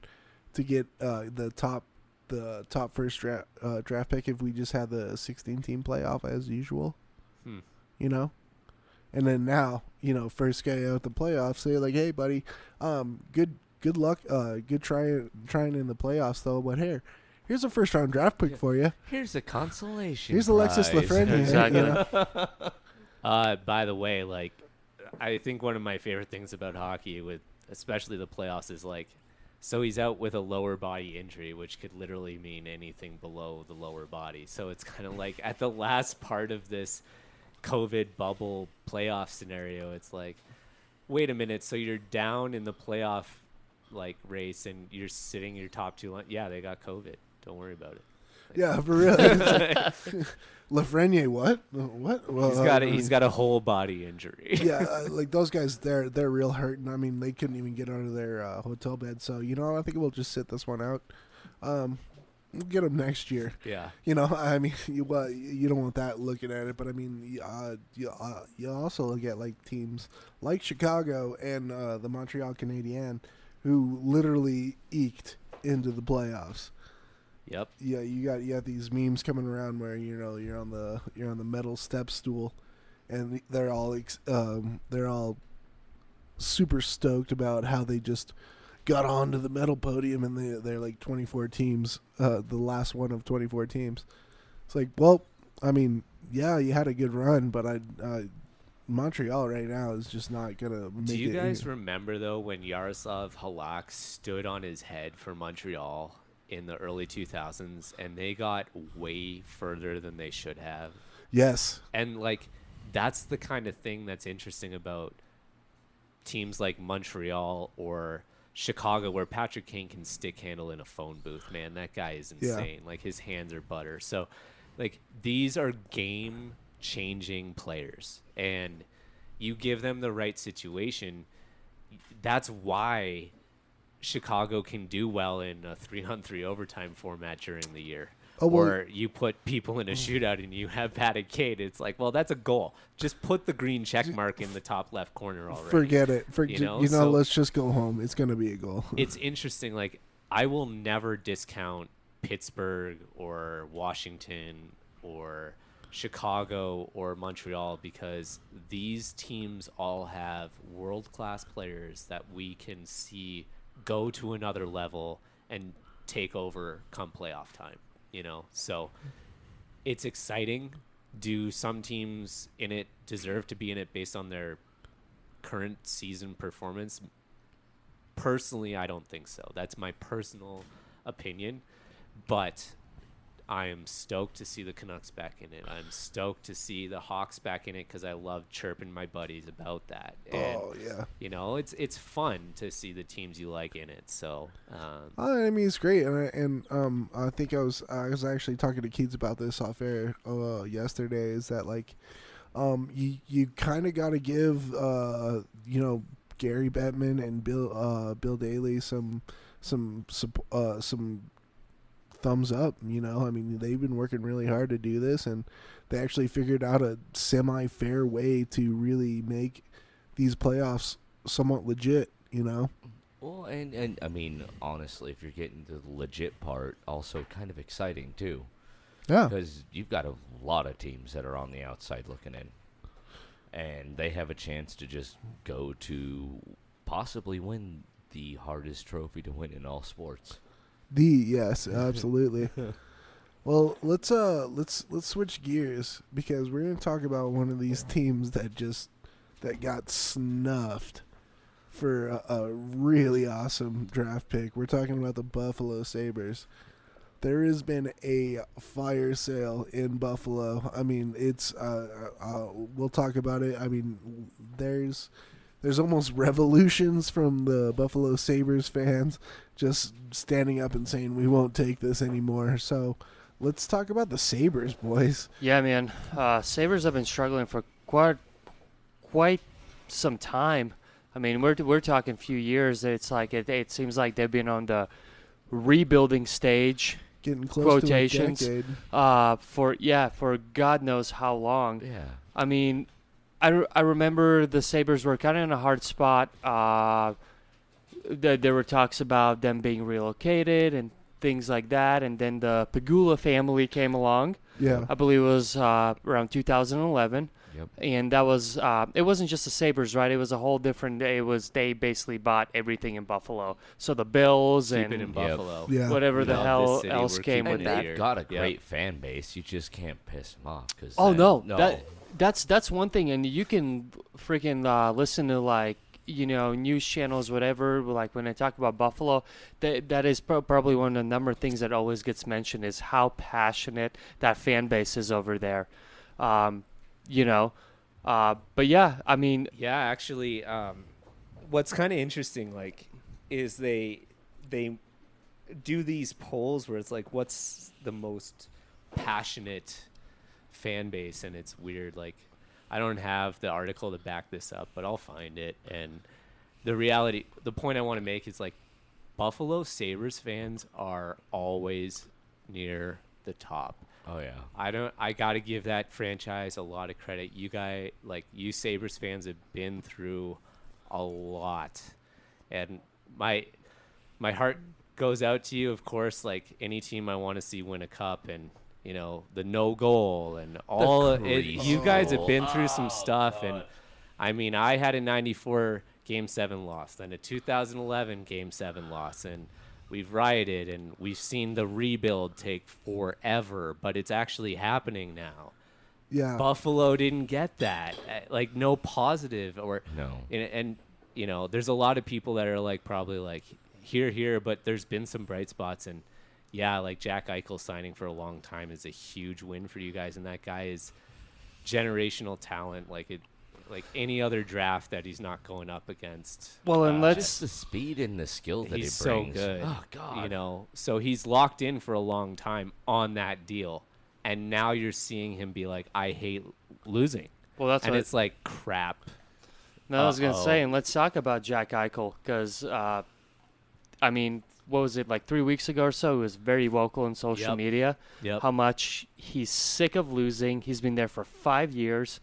to get the top first draft pick if we just had the 16-team playoff as usual. And then now, first guy out the playoffs, say like, hey buddy, good luck, good trying in the playoffs though, but here's a first round draft pick for you. Here's a consolation Here's Alexis prize. Lafreniere. Exactly. By the way, like, I think one of my favorite things about hockey, with especially the playoffs, is like, so he's out with a lower body injury, which could literally mean anything below the lower body. So it's kind of like at the last part of this COVID bubble playoff scenario, it's like, wait a minute, so you're down in the playoff like race and you're sitting your top 2 yeah, they got COVID. Don't worry about it. Like, Yeah, for real. Lafreniere, what? Well, he's got a whole body injury. Yeah, like those guys, they're real hurt, and I mean they couldn't even get out of their hotel bed. So I think we'll just sit this one out. We'll get them next year. Yeah. I mean, you don't want that looking at it, but I mean, you also look at like teams like Chicago and the Montreal Canadiens, who literally eked into the playoffs. Yep. Yeah, you got these memes coming around where you're on the metal step stool, and they're all super stoked about how they just got onto the metal podium, and they're like 24 teams, the last one of 24 teams. It's like, well, I mean, yeah, you had a good run, but Montreal right now is just not gonna make it. Do you guys remember though when Yaroslav Halak stood on his head for Montreal in the early 2000s, and they got way further than they should have? Yes. And like, that's the kind of thing that's interesting about teams like Montreal or Chicago, where Patrick Kane can stick handle in a phone booth. Man, that guy is insane. Yeah. Like, his hands are butter. So like, these are game changing players, and you give them the right situation, that's why Chicago can do well in a 3-on-3 overtime format during the year. Oh, well, or you put people in a shootout and you have Patty Cade. It's like, well, that's a goal. Just put the green check mark in the top left corner already. Forget it. So Let's just go home. It's going to be a goal. It's interesting. Like, I will never discount Pittsburgh or Washington or Chicago or Montreal, because these teams all have world-class players that we can see go to another level and take over come playoff time. So it's exciting. Do some teams in it deserve to be in it based on their current season performance? Personally, I don't think so. That's my personal opinion. But I am stoked to see the Canucks back in it. I'm stoked to see the Hawks back in it because I love chirping my buddies about that. And, it's fun to see the teams you like in it. So, I mean, it's great, and I think I was actually talking to Keats about this off air yesterday. Is that like, you kind of got to give Gary Bettman and Bill Daly some thumbs up. I mean, they've been working really hard to do this, and they actually figured out a semi-fair way to really make these playoffs somewhat legit. Well, and I mean, honestly, if you're getting to the legit part, also kind of exciting too. Yeah, because you've got a lot of teams that are on the outside looking in, and they have a chance to just go to possibly win the hardest trophy to win in all sports. Yes, absolutely. Well, let's switch gears, because we're gonna talk about one of these teams that got snuffed for a really awesome draft pick. We're talking about the Buffalo Sabres. There has been a fire sale in Buffalo. I mean, it's we'll talk about it. I mean, there's almost revolutions from the Buffalo Sabres fans just standing up and saying, we won't take this anymore. So let's talk about the Sabres, boys. Yeah, man. Sabres have been struggling for quite some time. I mean, we're talking a few years. It's like it seems like they've been on the rebuilding stage. Getting close quotations, to a decade. For God knows how long. Yeah. I mean, I remember the Sabres were kind of in a hard spot. There were talks about them being relocated and things like that. And then the Pegula family came along. Yeah. I believe it was around 2011. Yep. And that was it wasn't just the Sabres, right? It was a whole different. They basically bought everything in Buffalo. So the Bills keep and it in Buffalo. Yeah. whatever the Love hell this city. else We're came keeping with it that. here. They've got a Yep. great fan base. You just can't piss them off. Cause Oh then- no, that's one thing, and you can freaking listen to like news channels, whatever. Like when I talk about Buffalo, that is probably one of the number of things that always gets mentioned is how passionate that fan base is over there. But yeah, I mean, Yeah, actually, what's kind of interesting, is they do these polls where it's like, what's the most passionate fan base, and it's weird. Like, I don't have the article to back this up, but I'll find it. And the point I want to make is like, Buffalo Sabres fans are always near the top. Oh yeah. I got to give that franchise a lot of credit. You Sabres fans have been through a lot. And my heart goes out to you, of course, like any team I want to see win a cup, and the no goal and all of it. You guys have been through some stuff. And I mean, I had a 94 Game 7 loss, then a 2011 Game 7 loss, and we've rioted, and we've seen the rebuild take forever, but it's actually happening now. Yeah. Buffalo didn't get that. Like, no positive or No. And there's a lot of people that are like probably like here, but there's been some bright spots. And yeah, like Jack Eichel signing for a long time is a huge win for you guys, and that guy is generational talent. Like any other draft that he's not going up against. well, and Just the speed and the skill that He's he brings. so good. Oh God. So he's locked in for a long time on that deal, and now you're seeing him be like, I hate losing. well, that's And what it's like, crap. No, I was gonna Uh-oh. say, and let's talk about Jack Eichel, because I mean, what was it, like 3 weeks ago or so? He was very vocal on social Yep. media. Yep. How much he's sick of losing. He's been there for 5 years.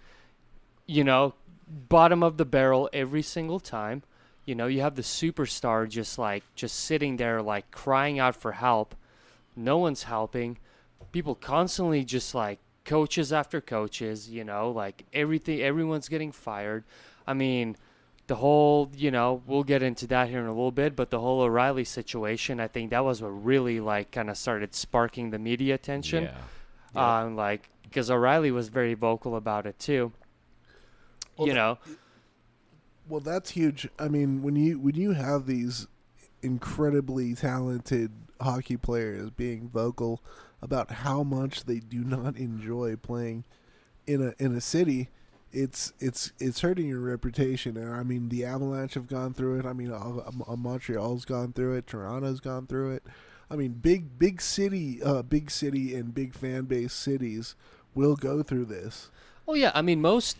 You know, bottom of the barrel every single time. You know, you have the superstar just sitting there like crying out for help. No one's helping. People constantly just like coaches after coaches, you know, like everyone's getting fired. I mean, the whole, you know, we'll get into that here in a little bit, but the whole O'Reilly situation, I think that was what really like kind of started sparking the media attention. Yeah. Like, because O'Reilly was very vocal about it too. Well, you know, Well, that's huge. I mean, when you have these incredibly talented hockey players being vocal about how much they do not enjoy playing in a city, it's hurting your reputation. And I mean, the Avalanche have gone through it. I mean, Montreal's gone through it. Toronto's gone through it. I mean, big city and big fan base cities will go through this. oh yeah, I mean most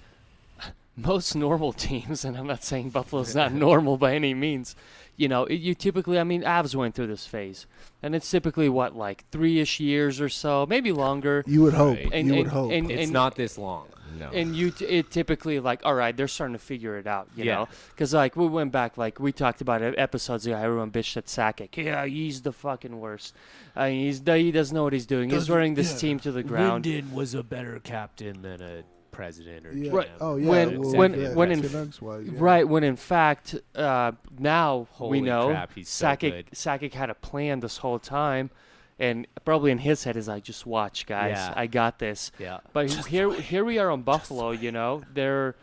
normal teams, and I'm not saying Buffalo's not normal by any means. You know, you typically, I mean, Avs went through this phase, and it's typically what, like 3-ish years or so, maybe longer. You would hope. Right. You would hope. It's not this long. No. And it typically like, all right, they're starting to figure it out, you Yeah. know? Because, like, we went back, like, we talked about it episodes ago, everyone bitched at Sakic. Yeah, he's the fucking worst. I mean, he doesn't know what he's doing. He's running this team to the ground. Linden was a better captain than a president or Yeah. GM. Right. Oh yeah. When- well, when- yeah, when in- Canucks-wise, yeah. Right, when in fact, now Holy we know crap, he's so good. Sakic had a plan this whole time, and probably in his head is like, just watch, guys, Yeah. I got this. Yeah. But here we are on Buffalo, you know, they're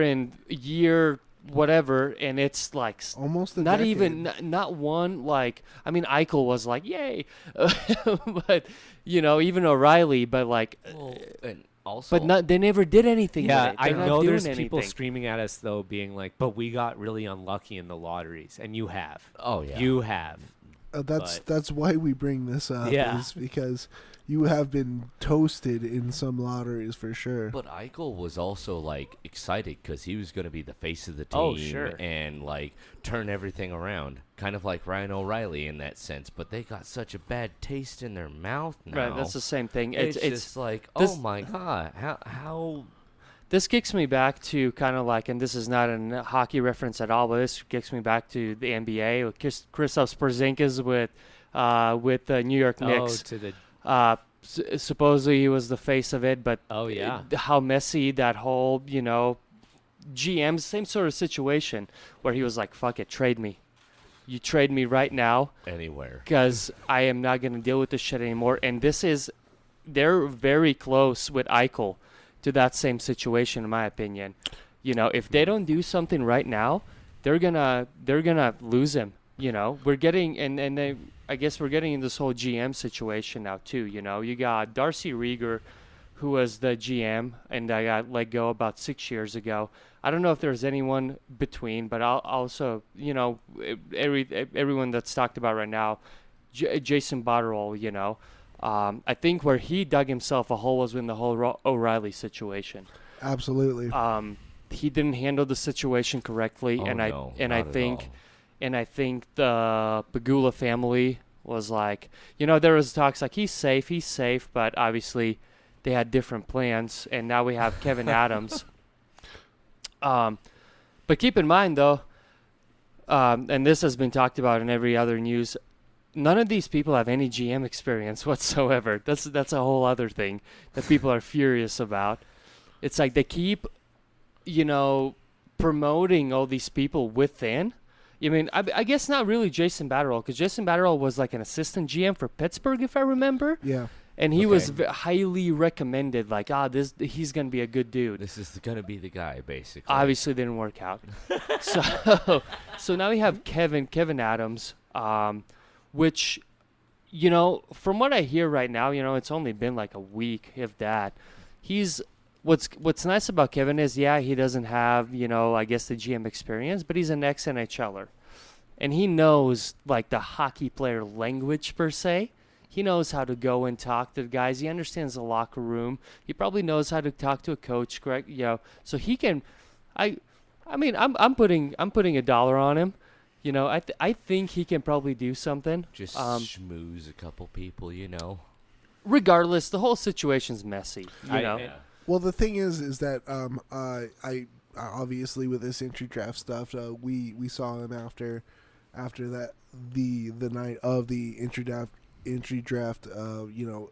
in year whatever, and it's like Almost a not decade. even not one, like, I mean, Eichel was like, yay, but you know, even O'Reilly, but like, Well, and also, but not, they never did anything. Yeah, with it. I They're not know doing there's anything. people screaming at us though, being like, "But we got really unlucky in the lotteries," and you have. oh yeah, You have. That's but- why we bring this up. Yeah. Is because you have been toasted in some lotteries for sure. But Eichel was also like excited because he was going to be the face of the team Oh, sure. and like turn everything around, kind of like Ryan O'Reilly in that sense. But they got such a bad taste in their mouth now. Right, that's the same thing. It's just like, this- oh my god, how This kicks me back to kind of like, and this is not a hockey reference at all, but this kicks me back to the NBA with Kristaps Porzingis with the New York Oh, Knicks. to the. Supposedly he was the face of it, but Oh yeah. how messy that whole, you know, GM, same sort of situation where he was like, fuck it, trade me. You trade me right now anywhere. because I am not going to deal with this shit anymore. And they're very close with Eichel to that same situation, in my opinion. You know, if they don't do something right now, they're gonna lose him. You know, we're getting I guess we're getting in this whole GM situation now too. You know, you got Darcy Rieger, who was the GM, and I got let go about 6 years ago. I don't know if there's anyone between, but I'll also, you know, everyone that's talked about right now, Jason Botterill, you know. I think where he dug himself a hole was in the whole O'Reilly situation. Absolutely. He didn't handle the situation correctly, Oh, and no, I not at think all. and I think the Pegula family was like, you know, there was talks like he's safe, but obviously they had different plans, and now we have Kevin Adams. But keep in mind though, and this has been talked about in every other news, none of these people have any GM experience whatsoever. That's a whole other thing that people are furious about. It's like they keep, you know, promoting all these people within. I mean, I guess not really Jason Botterill, because Jason Botterill was like an assistant GM for Pittsburgh, if I remember, yeah. and he was Okay. highly recommended. Like, he's gonna be a good dude. This is gonna be the guy, basically. Obviously, didn't work out. So now we have Kevin Adams, which, you know, from what I hear right now, you know, it's only been like a week, if that. What's nice about Kevin is, yeah, he doesn't have, you know, I guess the GM experience, but he's an ex-NHLer. And he knows, like, the hockey player language, per se. He knows how to go and talk to the guys. He understands the locker room. He probably knows how to talk to a coach, correct? You know, so he can, I I mean, I'm putting $1 on him. You know, I think he can probably do something. Just schmooze a couple people, Regardless, the whole situation's messy. You know. Yeah. Well, the thing is that I obviously with this entry draft stuff, we saw him after that the night of the entry draft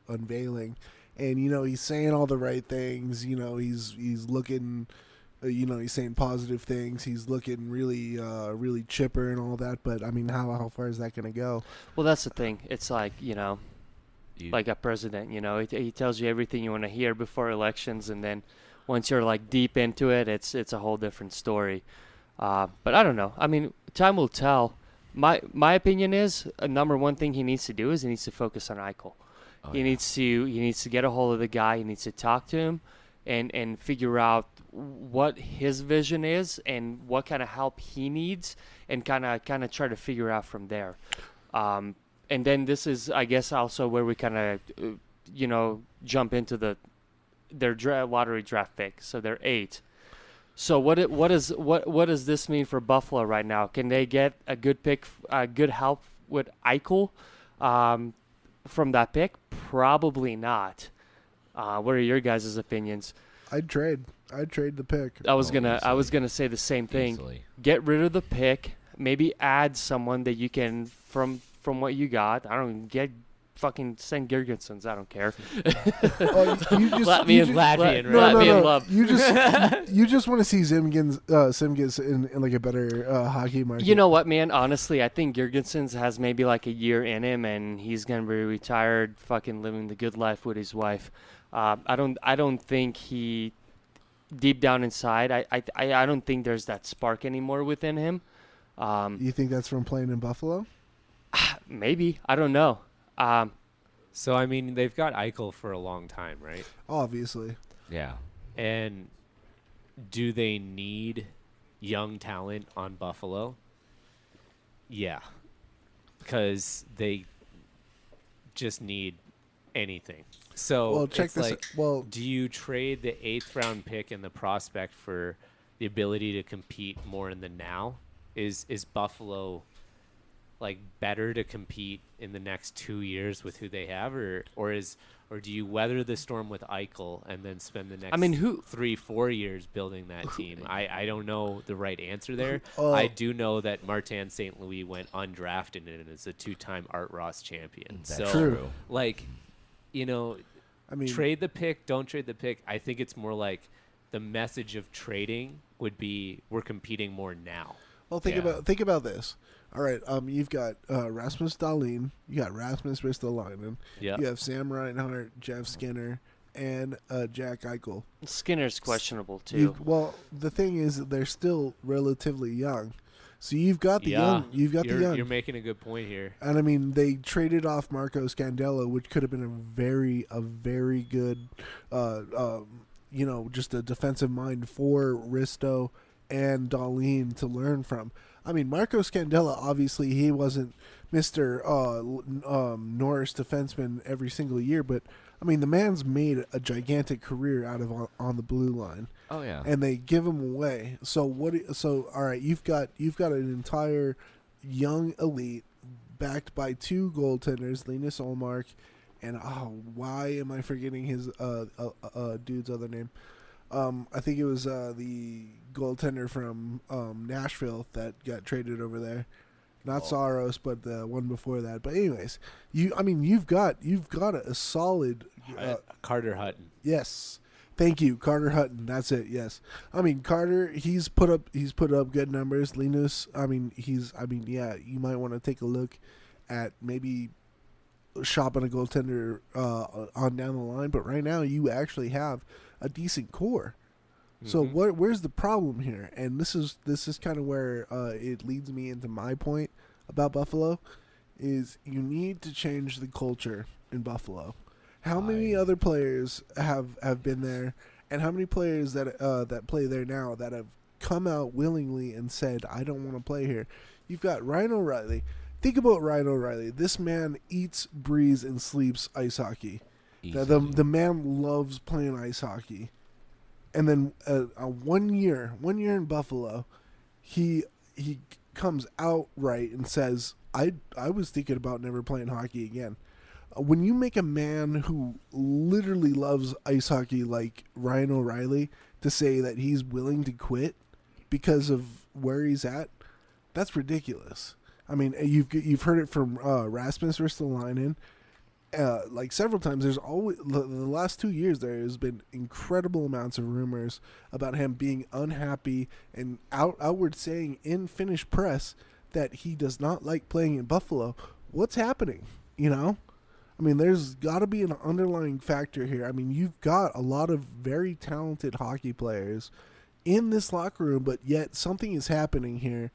unveiling, and he's saying all the right things. He's looking. He's saying positive things. He's looking really, really chipper and all that. But I mean, how far is that going to go? Well, that's the thing. It's like like a president. He tells you everything you want to hear before elections, and then once you're like deep into it, it's a whole different story. But I don't know. I mean, time will tell. My opinion is number one thing he needs to do is he needs to focus on Eichel. He needs to get a hold of the guy. He needs to talk to him, and figure out what his vision is and what kind of help he needs, and kind of try to figure out from there. And then this is, I guess, also where we kind of jump into their lottery draft pick. So they're 8. So what does this mean for Buffalo right now? Can they get a good pick, good help with Eichel from that pick? Probably not. What are your guys' opinions? I'd trade the pick. I was gonna say the same thing. Easily. Get rid of the pick. Maybe add someone that you can from what you got. I don't get fucking send Girgensons. I don't care. Let me in Latvian, let me in love. You just want to see Simgins in like a better hockey market. You know what, man? Honestly, I think Girgensons has maybe like a year in him, and he's gonna be retired, fucking living the good life with his wife. I don't think he, deep down inside, I don't think there's that spark anymore within him. You think that's from playing in Buffalo? Maybe. I don't know. So I mean, they've got Eichel for a long time, right? Obviously. Yeah. And do they need young talent on Buffalo? Yeah, because they just need anything. So Well, check it's this. like, Well, do you trade the 8th round pick and the prospect for the ability to compete more in the now? Is Buffalo like better to compete in the next 2 years with who they have, or do you weather the storm with Eichel and then spend the next 3-4 years building that team? I don't know the right answer there. I do know that Martin St. Louis went undrafted and is a 2-time Art Ross champion. That's so true. like, I mean, trade the pick, don't trade the pick. I think it's more like the message of trading would be we're competing more now. well, think about this. All right, you've got Rasmus Dahlin, you got Rasmus Ristolainen, Yeah. you have Sam Reinhart, Jeff Skinner, and Jack Eichel. Skinner's questionable too. Well, the thing is that they're still relatively young, so you've got the young. You've got the young. You're making a good point here. And I mean, they traded off Marco Scandella, which could have been a very good, just a defensive mind for Risto and Dahlin to learn from. I mean, Marco Scandella, obviously, he wasn't Mr. Norris defenseman every single year, but I mean, the man's made a gigantic career out of on the blue line. Oh yeah. And they give him away. So all right, you've got an entire young elite backed by 2 goaltenders, Linus Ullmark, and why am I forgetting his dude's other name? I think it was the goaltender from Nashville that got traded over there. Not Saros, but the one before that. But anyways, you've got a solid Carter Hutton. Yes. Thank you, Carter Hutton. That's it. Yes. I mean, Carter, he's put up good numbers. Linus, you might want to take a look at maybe shopping a goaltender on down the line, but right now you actually have a decent core. So where's the problem here? And this is kind of where it leads me into my point about Buffalo is you need to change the culture in Buffalo. How many other players have been there, and how many players that play there now that have come out willingly and said, I don't want to play here? You've got Ryan O'Reilly. Think about Ryan O'Reilly. This man eats, breathes, and sleeps ice hockey. The man loves playing ice hockey. and then 1 year in Buffalo, he comes out right and says, I was thinking about never playing hockey again. When you make a man who literally loves ice hockey like Ryan O'Reilly to say that he's willing to quit because of where he's at, that's ridiculous. I mean, you've heard it from Rasmus Ristolainen, like several times. There's always the last 2 years there has been incredible amounts of rumors about him being unhappy and outward saying in Finnish press that he does not like playing in Buffalo. What's happening? You know, I mean, there's got to be an underlying factor here. I mean, you've got a lot of very talented hockey players in this locker room, but yet something is happening here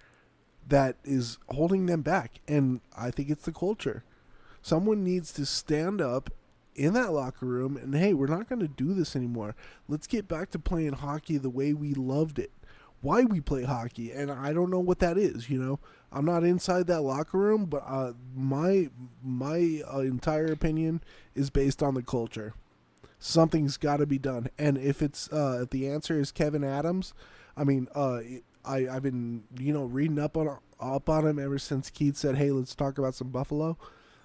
that is holding them back, and I think it's the culture. Someone needs to stand up in that locker room and, hey, we're not going to do this anymore. Let's get back to playing hockey the way we loved it. Why we play hockey, and I don't know what that is, you know. I'm not inside that locker room, but my entire opinion is based on the culture. Something's got to be done, and if if the answer is Kevin Adams, I mean, I've been reading up on him ever since Keith said, hey, let's talk about some Buffalo.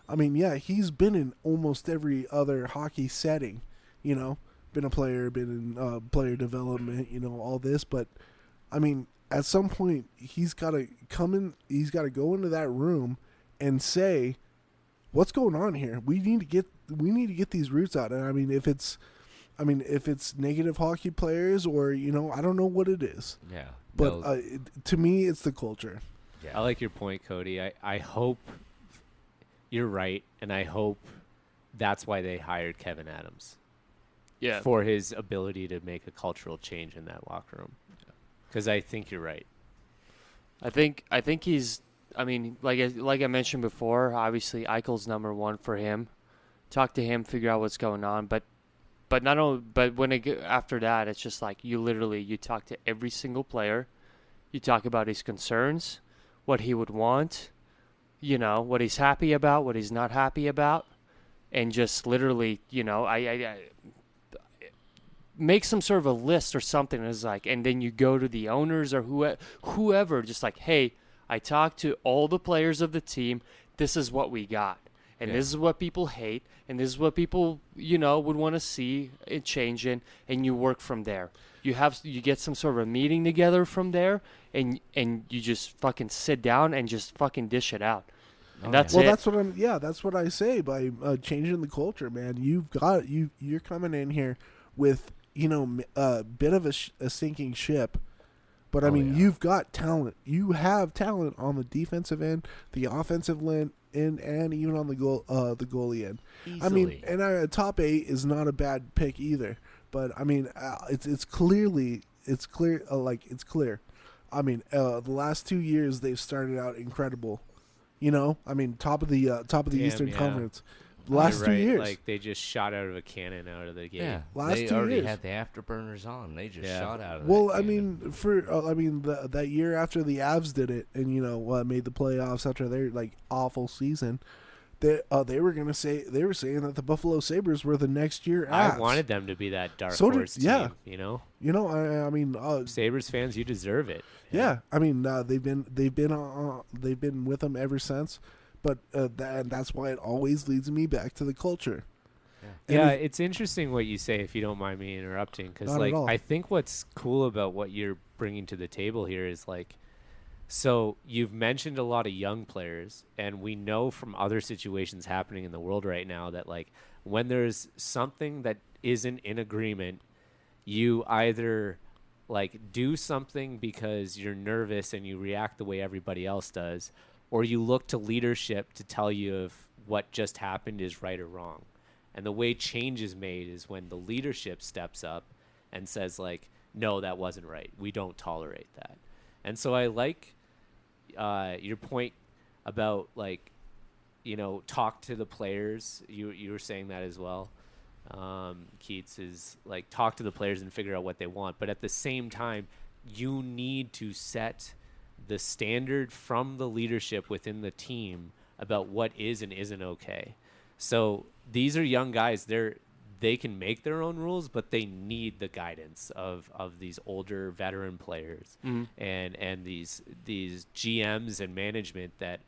I mean, yeah, he's been in almost every other hockey setting, been a player, been in player development, all this. But, I mean, at some point, he's got to he's got to go into that room and say, what's going on here? We need to get these roots out. And, I mean, if it's negative hockey players or, I don't know what it is. Yeah. But to me, it's the culture. Yeah. I like your point, Cody. I hope you're right, and I hope that's why they hired Kevin Adams. Yeah. For his ability to make a cultural change in that locker room. Because I think you're right. I think he's. I mean, like I mentioned before, obviously Eichel's number one for him. Talk to him, figure out what's going on. But not only. But after that, it's just like you talk to every single player. You talk about his concerns, what he would want, what he's happy about, what he's not happy about, and just literally, I make some sort of a list or something. It's like, and then you go to the owners or whoever, just like, hey, I talked to all the players of the team. This is what we got, and this is what people hate, and this is what people would want to see it change in, and you work from there. You get some sort of a meeting together from there, and you just fucking sit down and just fucking dish it out. And that's it. That's what I say by changing the culture, man. You're coming in here with a bit of a sinking ship, but I mean, you've got talent. You have talent on the defensive end, the offensive end, and even on the goalie end. Easily. I mean, and a top 8 is not a bad pick either. But I mean, it's clear. I mean, the last 2 years they've started out incredible. I mean, top of the Eastern Conference. Last 2 years, like they just shot out of a cannon out of the game. Yeah, last they 2 already years had the afterburners on. They just shot out of. Well, that I mean, that year after the Avs did it, and made the playoffs after their awful season, they were saying that the Buffalo Sabres were the next year Avs. I wanted them to be that dark So did- horse team. yeah. I mean, Sabres fans, you deserve it. yeah. I mean, they've been with them ever since. But that's why it always leads me back to the culture. Yeah, it's interesting what you say, if you don't mind me interrupting, because Not at all. I think what's cool about what you're bringing to the table here is so you've mentioned a lot of young players, and we know from other situations happening in the world right now that when there's something that isn't in agreement, you either do something because you're nervous and you react the way everybody else does, or you look to leadership to tell you if what just happened is right or wrong. And the way change is made is when the leadership steps up and says, no, that wasn't right. We don't tolerate that. And so I like your point about, talk to the players. You were saying that as well. Keats is, talk to the players and figure out what they want. But at the same time, you need to set the standard from the leadership within the team about what is and isn't okay. So these are young guys. they can make their own rules, but they need the guidance of these older veteran players and these GMs and management that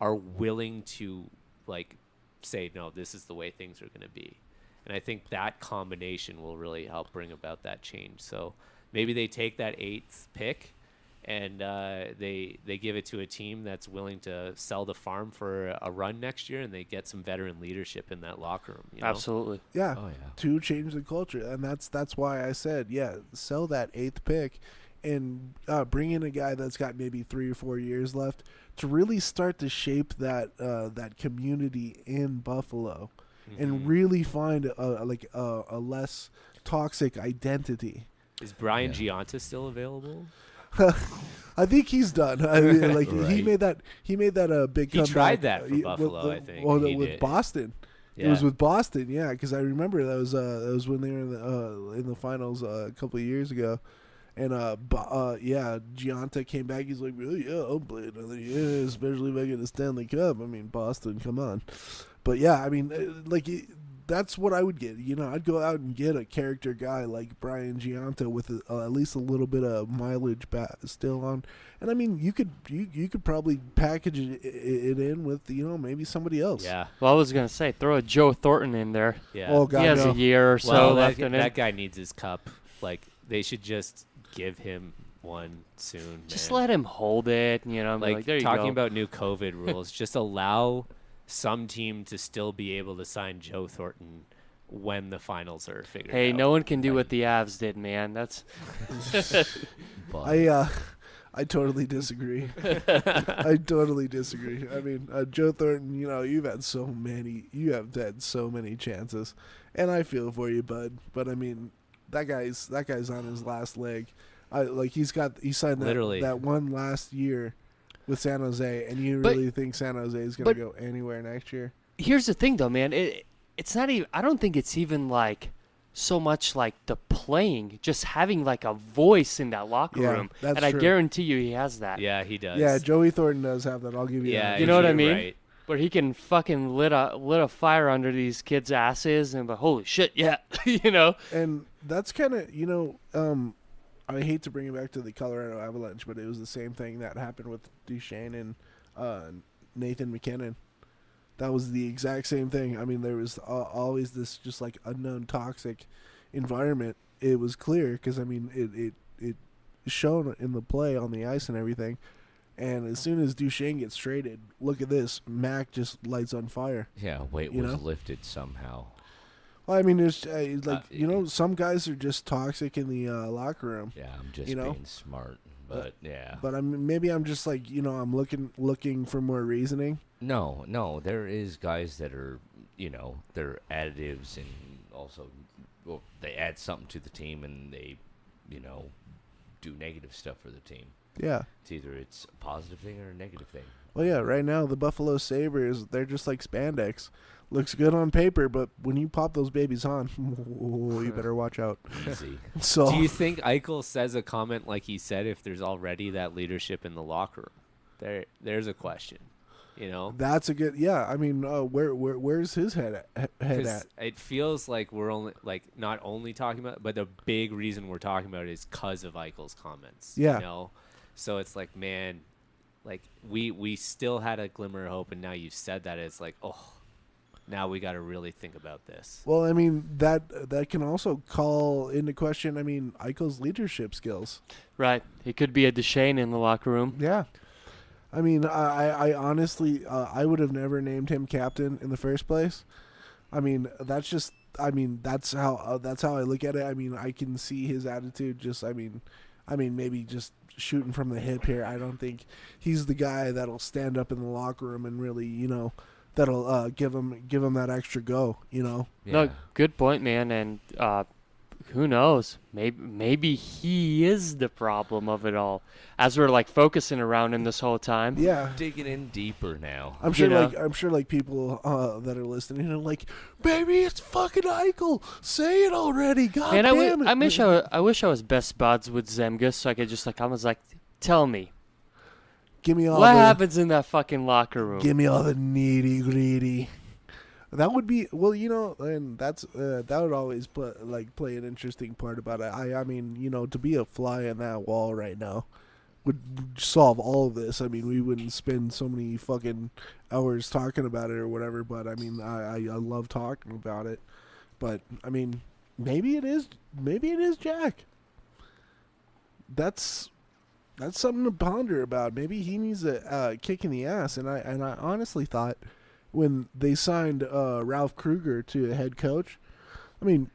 are willing to like say, no, this is the way things are going to be. And I think that combination will really help bring about that change. So maybe they take that 8th pick and they give it to a team that's willing to sell the farm for a run next year, and they get some veteran leadership in that locker room. You know? Absolutely. Yeah, Oh, yeah. to change the culture, and that's why I said, yeah, sell that 8th pick, and bring in a guy that's got maybe 3 or 4 years left to really start to shape that community in Buffalo, and really find a less toxic identity. Is Brian Giunta still available? I think he's done. I mean, like Right. he made that big He comeback. tried that for with Buffalo, I think. Well, He with did. Boston. Yeah. It was with Boston, yeah, because I remember that was when they were in the finals a couple of years ago, and Giunta came back. He's like, "Oh yeah, I'll play another year, especially if I get a Stanley Cup." I mean, Boston, come on. But yeah, I mean, that's what I would get. You know, I'd go out and get a character guy like Brian Giunta with at least a little bit of mileage still on. And I mean, you could probably package it in with, you know, maybe somebody else. Yeah. Well, I was gonna say throw a Joe Thornton in there. Yeah. Oh God, He has no. a year or so well, left that, in him. that guy needs his cup. Like, they should just give him one soon. Just man. let him hold it. You know, Like, there you talking go. about new COVID rules, just allow some team to still be able to sign Joe Thornton when the finals are figured out. Hey, no one can do what the Avs did, man. That's But I totally disagree. I totally disagree. I mean, Joe Thornton, you know, you have had so many chances, and I feel for you, bud. But I mean, that guy's on his last leg. He signed Literally. that one last year with San Jose, and you But- really think San Jose is going but- to go anywhere next year? Here's the thing, though, man. It's not even. I don't think it's even like so much like the playing, just having like a voice in that locker Yeah, room. that's And I true. guarantee you, he has that. Yeah, he does. Yeah, Joey Thornton does have that. I'll give you Yeah, that. You know what I you're mean? right. Where he can fucking lit a fire under these kids' asses, and but holy shit, yeah, you know. And that's kind of, you know, I hate to bring it back to the Colorado Avalanche, but it was the same thing that happened with Duchesne and Nathan McKinnon. That was the exact same thing. I mean, there was always this just like unknown toxic environment. It was clear because, I mean, it shown in the play on the ice and everything. And as soon as Duchesne gets traded, look at this. Mac just lights on fire. yeah, weight you was know? lifted somehow. Well, I mean, there's you know, some guys are just toxic in the locker room. Yeah, I'm just You know? being smart, but yeah. But maybe I'm just like, you know, I'm looking for more reasoning. No, there is guys that are, you know, they're additives and also, well, they add something to the team and they, you know, do negative stuff for the team. Yeah. It's a positive thing or a negative thing. Well, yeah. Right now, the Buffalo Sabres, they're just like spandex. Looks good on paper, but when you pop those babies on, you better watch out. Easy. So Do you think Eichel says a comment like he said if there's already that leadership in the locker room? There's a question, you know? that's a good. Yeah. I mean, where's his head at? 'Cause it feels like we're only not only talking about, but the big reason we're talking about it is because of Eichel's comments. Yeah. You know, so it's like, man, like we still had a glimmer of hope, and now you've said that, it's like, oh, now we got to really think about this. Well, I mean, that can also call into question, I mean, Eichel's leadership skills. Right. He could be a Duchesne in the locker room. Yeah. I mean, I honestly, I would have never named him captain in the first place. I mean, that's how I look at it. I mean, I can see his attitude. Just, I mean, maybe just shooting from the hip here. I don't think he's the guy that'll stand up in the locker room and really, you know, that'll give him that extra go. You know. Yeah. No, good point, man. And who knows? Maybe he is the problem of it all. As we're like focusing around him this whole time. Yeah. Digging in deeper now. I'm sure, You know? I'm sure, people that are listening are like, "Baby, it's fucking Eichel. Say it already, god Man, damn it!" I wish I was best buds with Zemgus so I could just I was like, tell me Give me all what the happens in that fucking locker room. give me all the nitty gritty. That would be well, and that would always play an interesting part about it. I mean, to be a fly on that wall right now would solve all of this. I mean, we wouldn't spend so many fucking hours talking about it or whatever. But I mean, I love talking about it. But I mean, maybe it is Jack. That's something to ponder about. Maybe he needs a kick in the ass. And I honestly thought, when they signed Ralph Kruger to a head coach, I mean,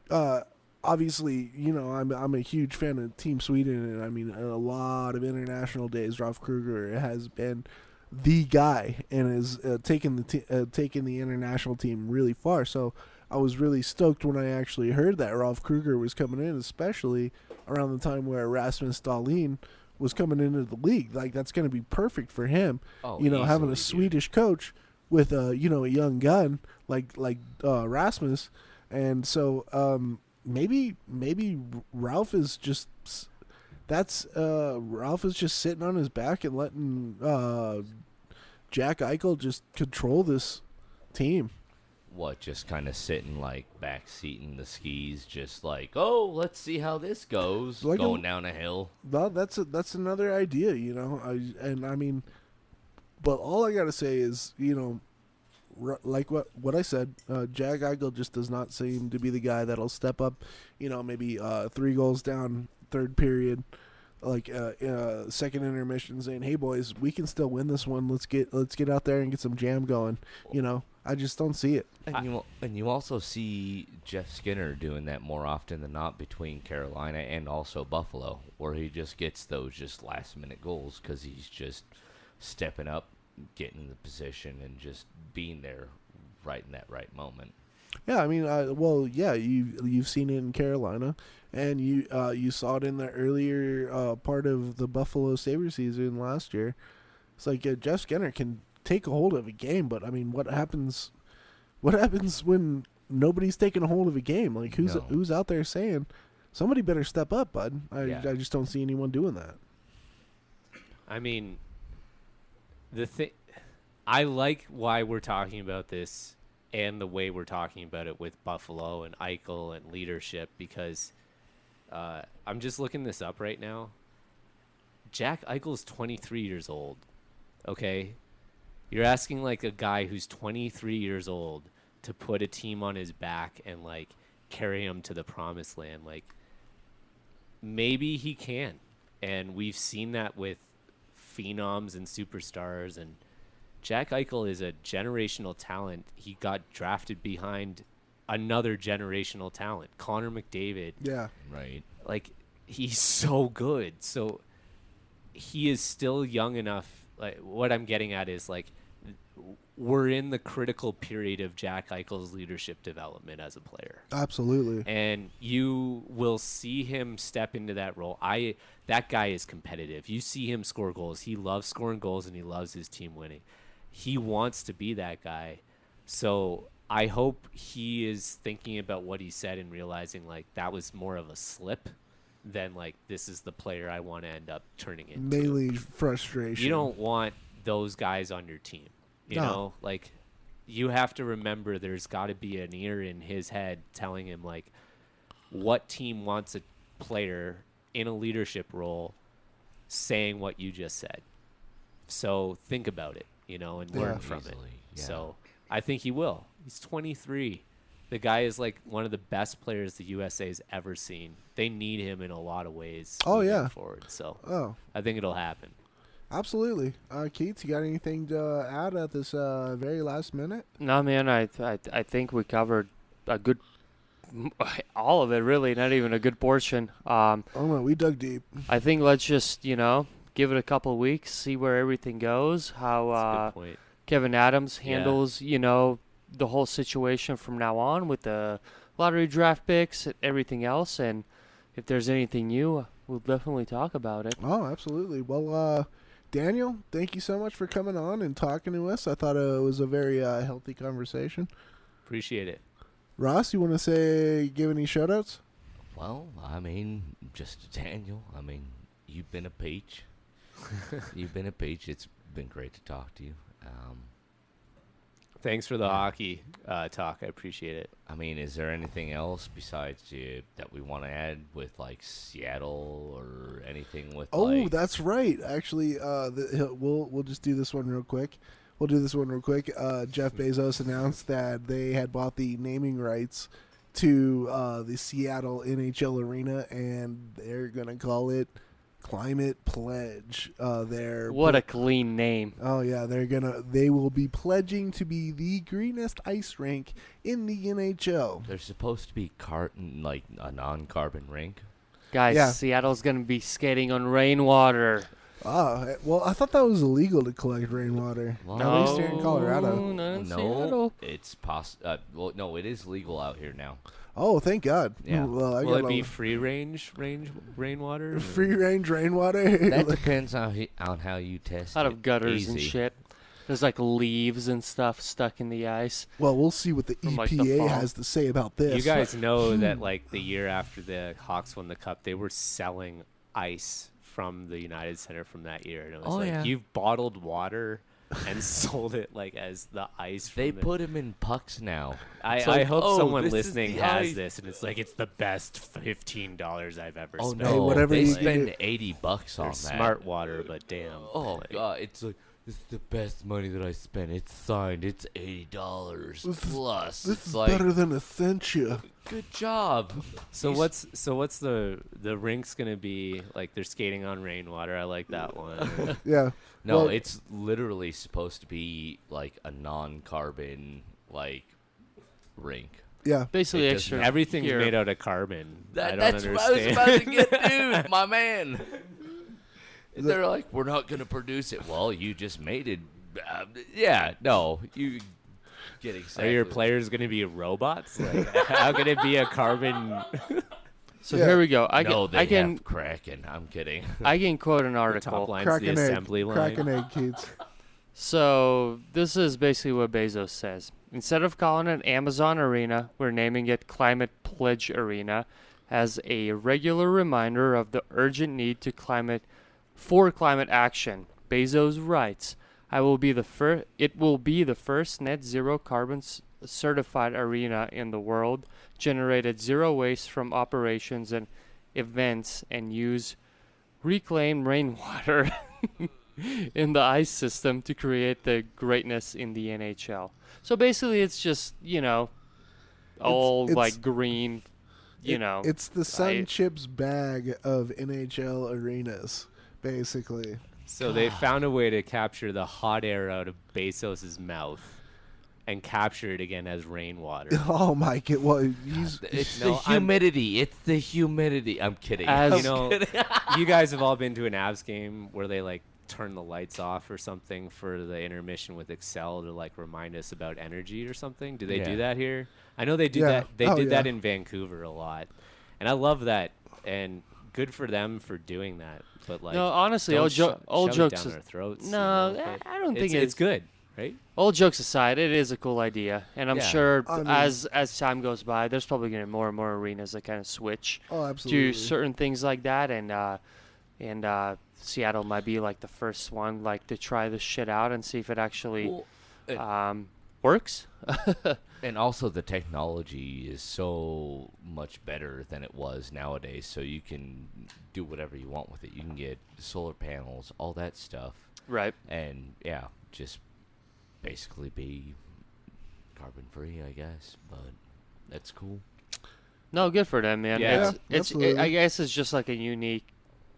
obviously, I'm a huge fan of Team Sweden, and I mean, a lot of international days, Ralph Kruger has been the guy and has taken the international team really far. So I was really stoked when I actually heard that Ralph Kruger was coming in, especially around the time where Rasmus Dahlin was coming into the league. Like, that's going to be perfect for him. Oh, Having a easily, Swedish coach with a young gun like Rasmus, and so maybe Ralph is just Ralph is just sitting on his back and letting Jack Eichel just control this team. What, just kind of sitting like backseating the skis, just like, oh, let's see how this goes, Like going down a hill. Well, that's another idea, I mean. But all I gotta say is, like what I said, Jack Eichel just does not seem to be the guy that'll step up. Maybe 3 goals down, third period, like second intermission, saying, "Hey boys, we can still win this one. Let's get out there and get some jam going." I just don't see it. And you also see Jeff Skinner doing that more often than not between Carolina and also Buffalo, where he just gets those just last minute goals because he's just stepping up, getting in the position, and just being there right in that right moment. Yeah, I mean, you've seen it in Carolina, and you saw it in the earlier part of the Buffalo Sabres season last year. It's like Jeff Skinner can take a hold of a game, but I mean, what happens when nobody's taking a hold of a game? Like, who's out there saying, somebody better step up, bud? I just don't see anyone doing that. I mean, I like why we're talking about this and the way we're talking about it with Buffalo and Eichel and leadership, because I'm just looking this up right now. Jack Eichel's 23 years old. Okay? You're asking like a guy who's 23 years old to put a team on his back and like carry him to the promised land. Like, maybe he can. And we've seen that with phenoms and superstars, and Jack Eichel is a generational talent. He got drafted behind another generational talent, Connor McDavid. Yeah. Right. Like, he's so good. So he is still young enough. Like, what I'm getting at is, like, we're in the critical period of Jack Eichel's leadership development as a player. Absolutely. And you will see him step into that role. That guy is competitive. You see him score goals. He loves scoring goals, and he loves his team winning. He wants to be that guy. So I hope he is thinking about what he said and realizing, like, that was more of a slip than, like, this is the player I want to end up turning into. Mainly frustration. You don't want those guys on your team. You know, like, you have to remember there's got to be an ear in his head telling him, like, what team wants a player in a leadership role saying what you just said. So think about it, and learn from it. Yeah. So I think he will. He's 23. The guy is like one of the best players the USA's ever seen. They need him in a lot of ways. Yeah. Forward. So I think it'll happen. Absolutely. Keith, you got anything to add at this very last minute? No, man, I think we covered a good, all of it, really, not even a good portion. Oh, no, we dug deep. I think let's just, give it a couple of weeks, see where everything goes, how That's a good point. Kevin Adams handles, the whole situation from now on with the lottery draft picks and everything else. And if there's anything new, we'll definitely talk about it. Oh, absolutely. Well, Daniel, thank you so much for coming on and talking to us. I thought it was a very healthy conversation. Appreciate it. Ross, you want to give any shout-outs? Well, I mean, just Daniel. I mean, you've been a peach. You've been a peach. It's been great to talk to you. Thanks for the hockey talk. I appreciate it. I mean, is there anything else besides that we want to add with like Seattle or anything with? Oh, like, that's right. Actually, we'll just do this one real quick. Jeff Bezos announced that they had bought the naming rights to the Seattle NHL arena, and they're gonna call it Climate Pledge. What a clean name. Oh yeah, they will be pledging to be the greenest ice rink in the NHL. They're supposed to be like a non-carbon rink. Guys, Yeah. Seattle's going to be skating on rainwater. Well, I thought that was illegal to collect rainwater. Well, At least here in Colorado. Not in No, Seattle. it's well, no, it is legal out here now. Oh, thank God. Yeah. Well, Will it be free range rainwater? or- free range rainwater? That depends on how you test Out it. of gutters and Easy. shit. There's like leaves and stuff stuck in the ice. Well, we'll see what the From, like, the EPA fall. has to say about this. You guys know that like the year after the Hawks won the cup, they were selling ice from the United Center from that year, and it was Oh, like yeah. you've bottled water and sold it like as the ice. They from the- put him in pucks now. I It's like, hope oh, someone this is listening the has ice. this, and it's like it's the best $15 I've ever Oh spent. no, whatever they you spend do- $80 on There's that. smart water, but damn. Oh like, god, it's like this is the best money that I spent. It's signed. It's $80 This is- plus. This It's is like better than Essentia. good job. So what's the rink's gonna be like? They're skating on rainwater. I like that one. Yeah. No, Well- it's literally supposed to be like a non-carbon like rink. Yeah. Basically It does extra. not- Everything's here. made out of carbon. I don't That's what I was understand. about to get, dude. My man. And they're like, we're not gonna produce it. Well, you just made it. Yeah, no, you get Are exactly. your players gonna be robots? Like, how can it be a carbon? So Yeah. here we go. No, they I can have Kraken. I'm kidding. I can quote an Top article. line's Crack the an egg. assembly Crack line. an egg, Keats. So this is basically what Bezos says. Instead of calling it Amazon Arena, we're naming it Climate Pledge Arena as a regular reminder of the urgent need to climate action. Bezos writes, It will be the first net zero carbon certified arena in the world, generated zero waste from operations and events, and use reclaimed rainwater in the ice system to create the greatness in the NHL. So basically, it's just all it's- like green, It's the Sun I- Chips bag of NHL arenas, basically. So they found a way to capture the hot air out of Bezos's mouth and capture it again as rainwater. Oh my god! Well, he's It's No, the humidity. It's the humidity. I'm kidding. As- You know, you guys have all been to an Avs game where they like turn the lights off or something for the intermission with Excel to like remind us about energy or something. Do they Yeah. do that here? I know they do Yeah. that. They Oh, did that yeah. in Vancouver a lot, and I love that. And good for them for doing that. But like, No, honestly, don't all shove it jokes. down our throats. No, but I don't think it's good, right? All jokes aside, it is a cool idea, and I'm Yeah. sure I mean- as time goes by, there's probably going to be more and more arenas that kind of switch oh absolutely. to certain things like that, and Seattle might be like the first one like to try this shit out and see if it actually Well, works. and also the technology is so much better than it was nowadays, so you can do whatever you want with it. You can get solar panels, all that stuff, Right. and yeah, just basically be carbon free, I guess. But that's cool. No, good for them, man. Yeah. Absolutely. I guess it's just like a unique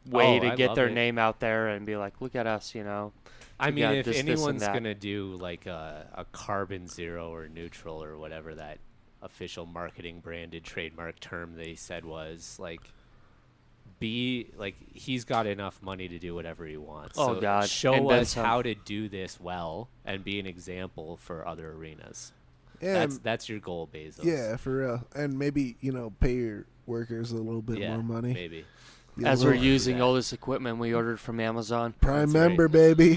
way Oh, to I get love their it. name out there and be like, look at us, you know. I We mean, got if this, and anyone's that. gonna do like a carbon zero or neutral or whatever that official marketing branded trademark term they said was, like, he's got enough money to do whatever he wants. Oh, So God. show And then us some. how to do this well and be an example for other arenas. and That's your goal, Bezos. yeah, for real. And maybe pay your workers a little bit Yeah, more money. maybe. Be a As we're little- using that. all this equipment we ordered from Amazon. Prime That's right. member, baby.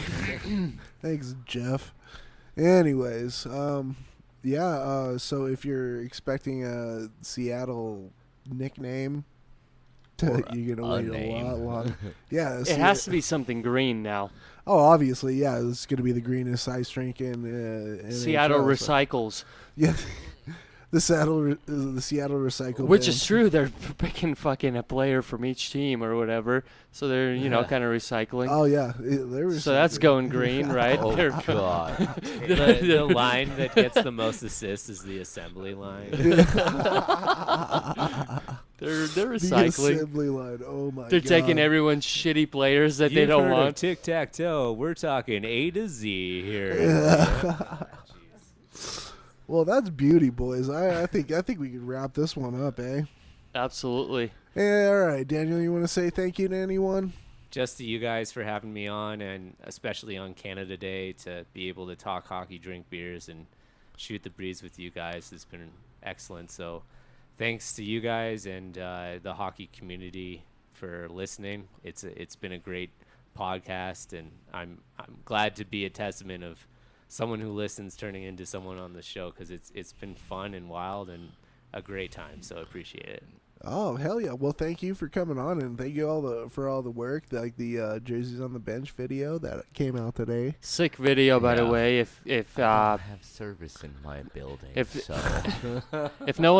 Thanks, Jeff. Anyways, yeah. So if you're expecting a Seattle nickname, Or you're gonna a wait name. a lot long. Yeah, It has to be something green now. Oh, obviously, yeah. It's going to be the greenest ice rink in Seattle NHL, so- recycles, Yeah, the Seattle Recycle. which Band. is true. They're picking fucking a player from each team or whatever, so they're kind of recycling. Oh yeah, they were. So that's going green, right? Oh They're- God. The line that gets the most assists is the assembly line. They're The recycling. assembly line. Oh my. They're God. taking everyone's shitty players that they You've don't heard of want. tic-tac-toe. We're talking A to Z here. Well, that's beauty, boys. I think we can wrap this one up, eh? Absolutely. Yeah, all right, Daniel. You want to say thank you to anyone? Just to you guys for having me on, and especially on Canada Day, to be able to talk hockey, drink beers, and shoot the breeze with you guys has been excellent. So thanks to you guys and the hockey community for listening. It's been a great podcast, and I'm glad to be a testament of someone who listens turning into someone on the show, because it's been fun and wild and a great time. So I appreciate it. Oh hell yeah! Well, thank you for coming on, and thank you for all the work, like the jerseys on the bench video that came out today. Sick video, by the Yeah. way. If I have service in my building. if- So if no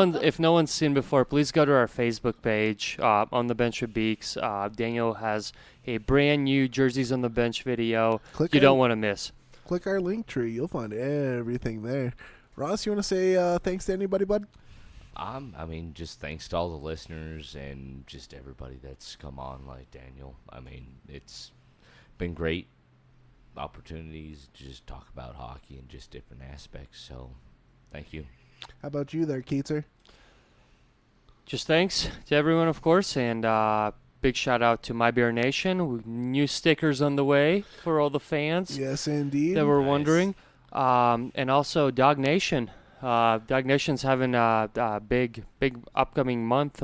one's seen before, please go to our Facebook page on the bench with Beeks. Daniel has a brand new jerseys on the bench video. Click You our- don't want to miss. Click our link tree. You'll find everything there. Ross, you want to say thanks to anybody, bud? I mean, just thanks to all the listeners and just everybody that's come on, like Daniel. I mean, it's been great opportunities to just talk about hockey and just different aspects. So, thank you. How about you there, Keitzer? Just thanks to everyone, of course, and big shout out to My Beer Nation. New stickers on the way for all the fans Yes, indeed. that were Nice. wondering, and also Dog Nation. Dog Nation's having a big upcoming month.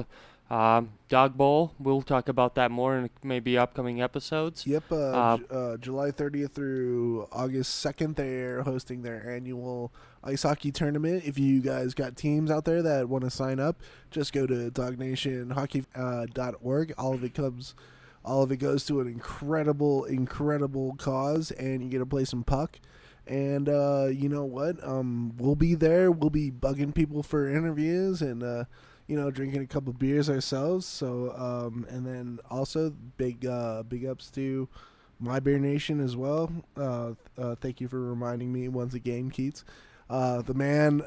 Dog Bowl. We'll talk about that more in maybe upcoming episodes. Yep, July 30th through August 2nd, they're hosting their annual ice hockey tournament. If you guys got teams out there that want to sign up, just go to dognationhockey.org. All of it goes to an incredible cause, and you get to play some puck. And you know what? We'll be there. We'll be bugging people for interviews and drinking a couple beers ourselves. So and then also big ups to My Beer Nation as well. Thank you for reminding me once again, Keats. The man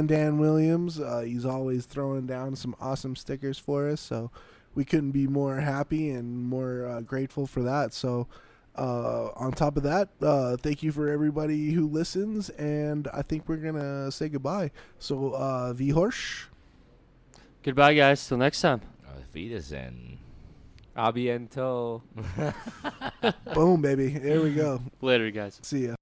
Dan Williams. He's always throwing down some awesome stickers for us. So we couldn't be more happy and more grateful for that. So. On top of that, thank you for everybody who listens, and I think we're gonna say goodbye. So, V Horsch. Goodbye, guys. Till next time. Wiedersehen. A bientôt. Boom, baby. There we go. Later, guys. See ya.